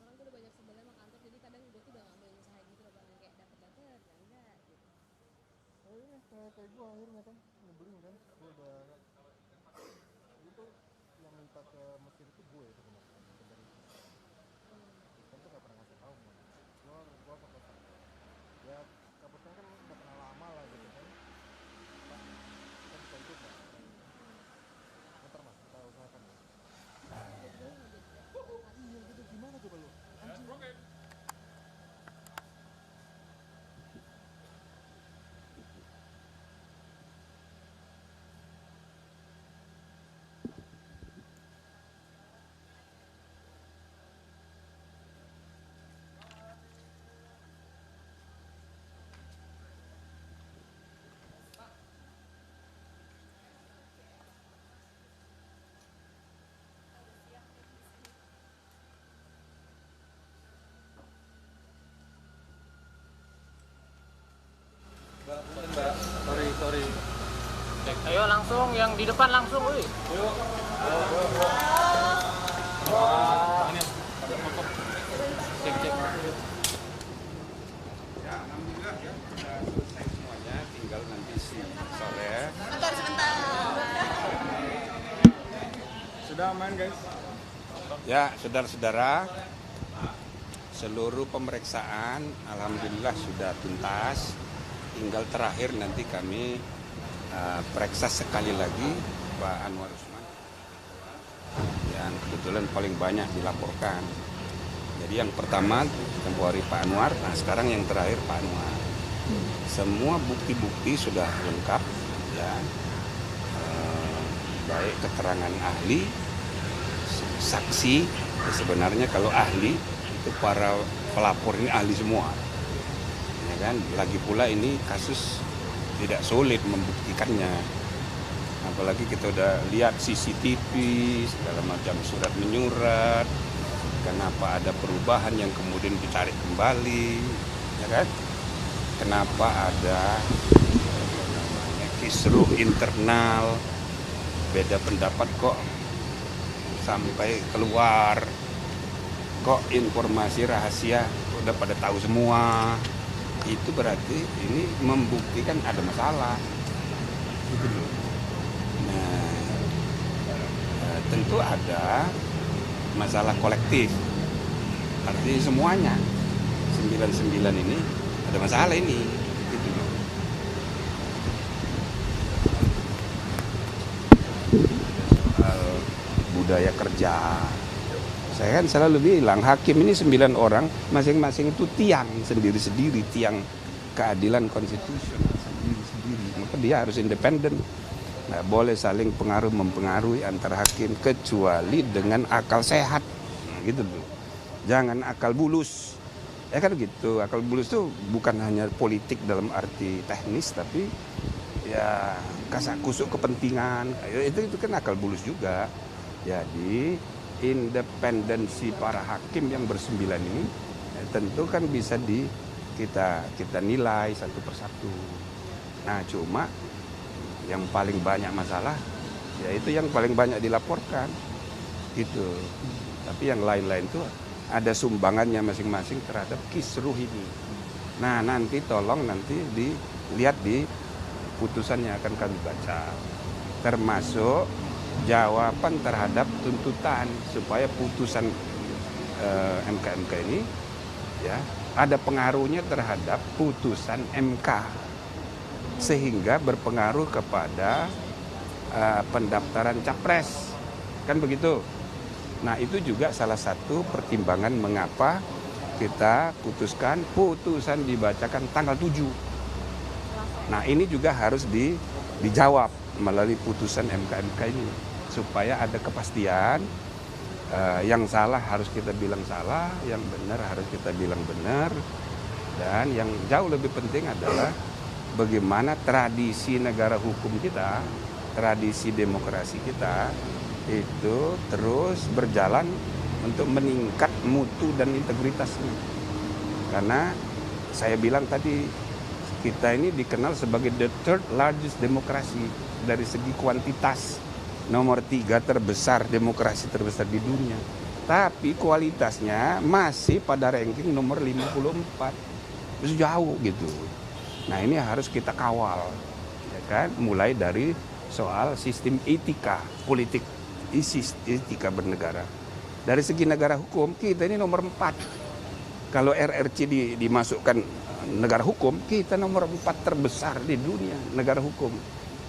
Orang tuh udah banyak sebelnya sama kantor, jadi kadang gue tuh udah gak boleh usaha gitu loh bang, kayak dapet enggak gitu. Oh iya, kayak gue akhirnya kan nyebelin kan, gue udah itu yang minta ke Mesir itu gue sebenarnya, bukan dari kan tuh gak pernah ngasih tahu kan. Gue pakai ya kapusnya kan udah kenal lama lah gitu kan. Pak, kan bisa ikut nggak? Bentar mas, kita usahakan ya. Iya gitu, gimana coba lu? Anjing. Mbak, sorry. Ayo langsung, yang di depan langsung, woi. Ya, alhamdulillah ya sudah selesai semuanya, tinggal nanti sore. Sebentar. Sudah aman guys. Ya, saudara-saudara, seluruh pemeriksaan alhamdulillah sudah tuntas. Tinggal terakhir nanti kami periksa sekali lagi Pak Anwar Usman yang kebetulan paling banyak dilaporkan. Jadi yang pertama tempoh hari Pak Anwar, nah sekarang yang terakhir Pak Anwar. Semua bukti-bukti sudah lengkap, ya, baik keterangan ahli, saksi. Ya sebenarnya kalau ahli itu para pelapor ini ahli semua. Ya kan? Lagi pula ini kasus tidak sulit membuktikannya, apalagi kita udah lihat CCTV segala macam surat menyurat. Kenapa ada perubahan yang kemudian ditarik kembali, ya kan? Kenapa ada kisruh internal, beda pendapat kok sampai keluar, kok informasi rahasia udah pada tahu semua. Itu berarti ini membuktikan ada masalah. Gitu loh. Nah, tentu ada masalah kolektif. Artinya semuanya 99 ini ada masalah ini. Gitu loh. Soal budaya kerja. Saya kan selalu bilang, hakim ini 9 orang, masing-masing itu tiang sendiri-sendiri, tiang keadilan konstitusional sendiri-sendiri. Maka dia harus independen. Nggak boleh saling mempengaruhi antara hakim, kecuali dengan akal sehat. Nah, gitu loh. Jangan akal bulus. Ya kan gitu, akal bulus itu bukan hanya politik dalam arti teknis, tapi ya kasak-kusuk kepentingan. Itu kan akal bulus juga. Jadi independensi para hakim yang bersembilan ini tentu kan bisa kita nilai satu persatu. Nah, cuma yang paling banyak masalah yaitu yang paling banyak dilaporkan gitu. Tapi yang lain-lain itu ada sumbangannya masing-masing terhadap kisruh ini. Nah, nanti tolong dilihat di putusan yang akan kami baca, termasuk jawaban terhadap tuntutan supaya putusan MK ini ya ada pengaruhnya terhadap putusan MK sehingga berpengaruh kepada pendaftaran capres, kan begitu. Nah, itu juga salah satu pertimbangan mengapa kita putuskan putusan dibacakan tanggal 7. Nah, ini juga harus dijawab melalui putusan MK ini supaya ada kepastian. Yang salah harus kita bilang salah, yang benar harus kita bilang benar, dan yang jauh lebih penting adalah bagaimana tradisi negara hukum kita, tradisi demokrasi kita itu terus berjalan untuk meningkat mutu dan integritasnya. Karena saya bilang tadi, kita ini dikenal sebagai the third largest demokrasi dari segi kuantitas. Nomor 3 terbesar, demokrasi terbesar di dunia. Tapi kualitasnya masih pada ranking nomor 54. Terus jauh gitu. Nah ini harus kita kawal, ya kan? Mulai dari soal sistem etika politik, etika bernegara. Dari segi negara hukum, kita ini nomor 4. Kalau RRC dimasukkan negara hukum, kita nomor 4 terbesar di dunia negara hukum.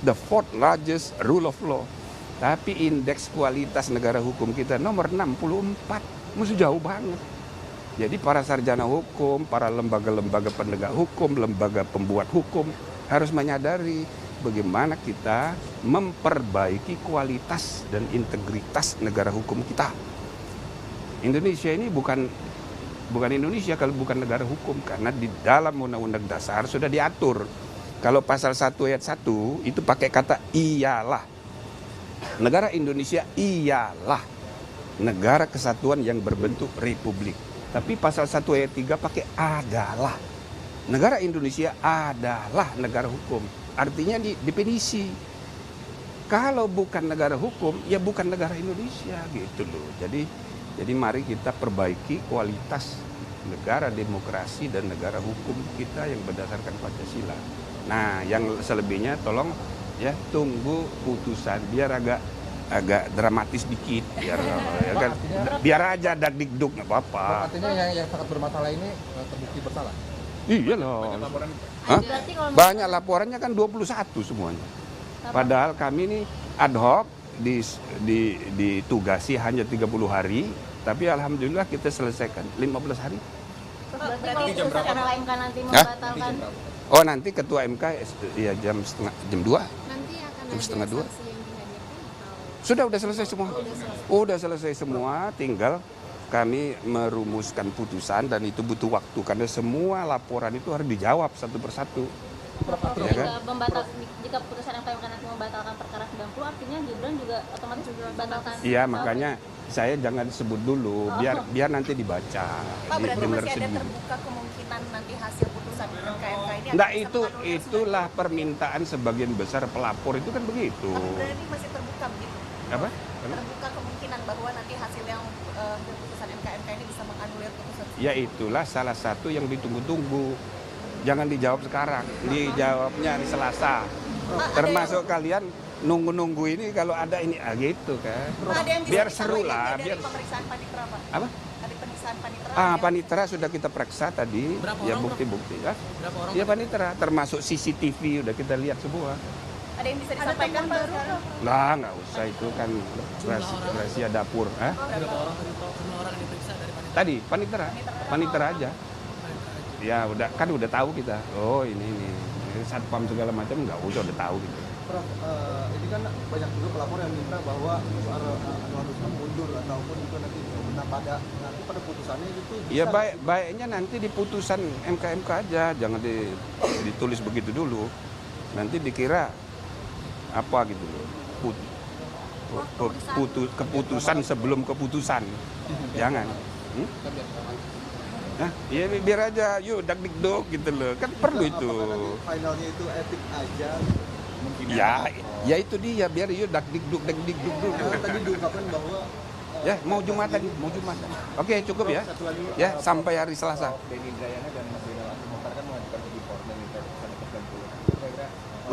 The fourth largest rule of law. Tapi indeks kualitas negara hukum kita nomor 64, mesti jauh banget. Jadi para sarjana hukum, para lembaga-lembaga penegak hukum, lembaga pembuat hukum harus menyadari bagaimana kita memperbaiki kualitas dan integritas negara hukum kita. Indonesia ini bukan Indonesia kalau bukan negara hukum, karena di dalam Undang-Undang Dasar sudah diatur. Kalau pasal 1 ayat 1 itu pakai kata iyalah. Negara Indonesia ialah negara kesatuan yang berbentuk republik. Tapi pasal 1 ayat 3 pakai adalah. Negara Indonesia adalah negara hukum. Artinya definisi. Kalau bukan negara hukum, ya bukan negara Indonesia gitu loh. Jadi mari kita perbaiki kualitas negara demokrasi dan negara hukum kita yang berdasarkan Pancasila. Nah, yang selebihnya tolong ya tunggu putusan biar agak dramatis dikit biar aja dagdikduk nggak apa-apa. Artinya yang sangat bermasalah ini terbukti bersalah. Iya loh. Banyak laporannya kan 21 semuanya. Padahal kami ini ad hoc ditugasi hanya 30 hari, tapi alhamdulillah kita selesaikan 15 hari. Berarti kalau putusan MK nanti membatalkan. Oh nanti ketua MK ya jam 2. Nanti akan jam setengah 2. saksi yang dihadirkan atau? Sudah selesai semua. Udah selesai semua, tinggal kami merumuskan putusan dan itu butuh waktu karena semua laporan itu harus dijawab satu persatu. Ya kan? Jika putusan MK nanti membatalkan perkara 90, artinya Gibran juga otomatis membatalkan. Iya, makanya saya jangan sebut dulu, biar nanti dibaca. Pak, berarti masih ada terbuka kemungkinan nanti hasil putusan MK ini? Nah itulah permintaan sebagian besar pelapor itu kan begitu. Berarti masih terbuka begitu? Apa? Terbuka kemungkinan bahwa nanti hasil yang putusan MK ini bisa menganulir putusan. Ya itulah salah satu yang ditunggu-tunggu. Jangan dijawab sekarang, dijawabnya hari Selasa. Termasuk kalian nunggu-nunggu ini kalau ada ini gitu kan. Biar seru lah. Biar pemeriksaan panitera, Pak. Apa? Ada pemeriksaan panitera. Panitera sudah kita periksa tadi. Ya bukti-bukti ya. Ya panitera termasuk CCTV udah kita lihat semua. Ada yang bisa disampaikan Pak? Nah, nggak usah, itu kan rahasia dapur. Berapa orang diperiksa dari Tadi panitera aja. Ya udah tahu kita. Oh ini satpam segala macam nggak usah, udah tahu gitu. Prof, ini kan banyak juga pelapor yang minta bahwa Anwar Usman mundur ataupun itu nanti pada putusannya itu bisa. Ya baiknya nanti di putusan MK aja, jangan ditulis begitu dulu. Nanti dikira apa gitu loh. Keputusan sebelum keputusan. Jangan. Nah, ya biar aja, yuk dagdikduk gitu loh, kan perlu itu. Finalnya itu etik aja. Ya itu dia, biar yuk dagdikduk dulu. Tadi diungkapkan bahwa ya mau Jumatan. Oke cukup ya. Ya sampai hari Selasa.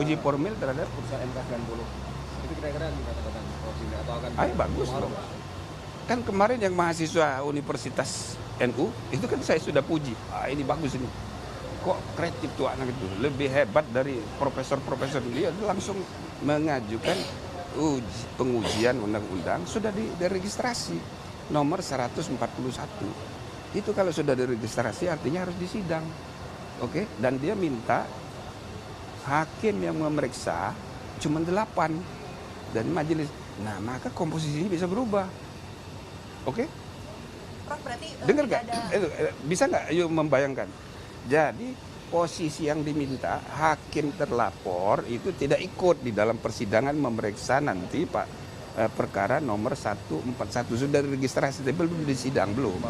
Uji formil terhadap putusan MK 90. Itu kira-kira dikatakan atau akan? Bagus loh. Kan kemarin yang mahasiswa Universitas NU itu kan saya sudah puji. Ini bagus ini. Kok kreatif tuh anak itu, lebih hebat dari profesor-profesor. Dia langsung mengajukan pengujian undang-undang sudah diregistrasi nomor 141. Itu kalau sudah diregistrasi artinya harus disidang. Oke, dan dia minta hakim yang memeriksa cuma 8 dan majelis. Nah, maka komposisinya bisa berubah. Oke? Prof, berarti dengar nggak? Bisa nggak? Yuk membayangkan. Jadi posisi yang diminta hakim terlapor itu tidak ikut di dalam persidangan memeriksa nanti perkara nomor 141 sudah registrasi tapi belum disidang belum.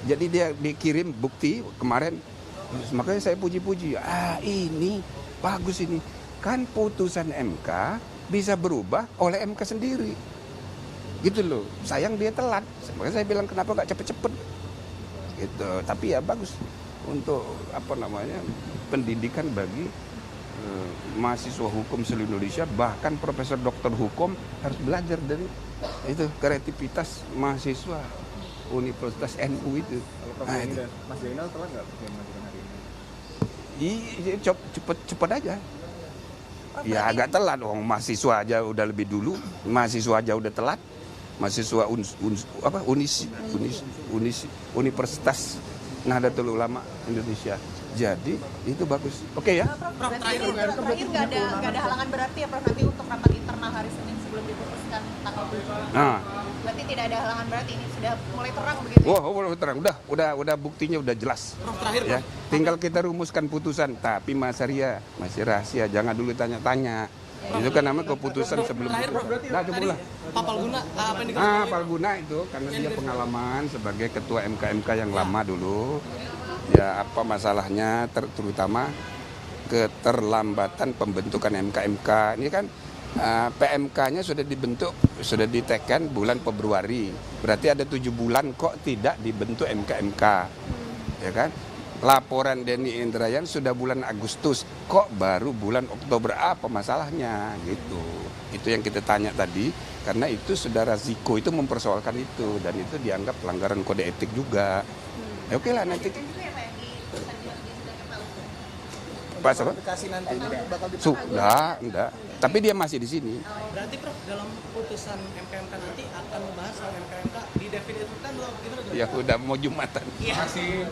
Jadi dia dikirim bukti kemarin, makanya saya puji-puji. Ini bagus ini, kan putusan MK bisa berubah oleh MK sendiri, gitu loh. Sayang dia telat, makanya saya bilang kenapa nggak cepet-cepet, gitu. Tapi ya bagus untuk pendidikan bagi mahasiswa hukum seluruh Indonesia, bahkan profesor doktor hukum harus belajar dari itu kreativitas mahasiswa Universitas NU itu. Mas Zainal telat nggak mengajukan hari ini? Cepet aja. Ya agak telat dong, mahasiswa aja udah lebih dulu, mahasiswa aja udah telat, mahasiswa Universitas Nahdlatul Ulama Indonesia. Jadi itu bagus. Oke ya. Prof, terakhir nggak ada halangan berarti ya Prof nanti untuk rapat internal hari Senin sebelum diputuskan tanggal 7. Berarti tidak ada halangan berarti ini sudah mulai terang begitu. Mulai terang. Udah buktinya udah jelas. Prof, terakhir ya. Tinggal kita rumuskan putusan. Tapi Mas Arya masih rahasia. Jangan dulu tanya-tanya. Itu kan namanya keputusan sebelum. Terakhir Prof, berarti Pak Palguna apa yang dikatakan? Palguna itu karena dia pengalaman sebagai ketua MK yang lama dulu. Ya apa masalahnya terutama keterlambatan pembentukan MK. Ini kan PMK-nya sudah dibentuk, sudah diteken bulan Februari. Berarti ada 7 bulan kok tidak dibentuk MK. Ya kan? Laporan Denny Indrayana sudah bulan Agustus, kok baru bulan Oktober, apa masalahnya gitu. Itu yang kita tanya tadi, karena itu saudara Ziko itu mempersoalkan itu dan itu dianggap pelanggaran kode etik juga. Ya oke lah nanti. Pak siapa? Sudah, enggak. Tapi dia masih di sini. Berarti Prof dalam putusan MK nanti akan membahas soal MK didefinisikan loh, gimana? Ya udah mau Jumatan. Iya. Terima kasih.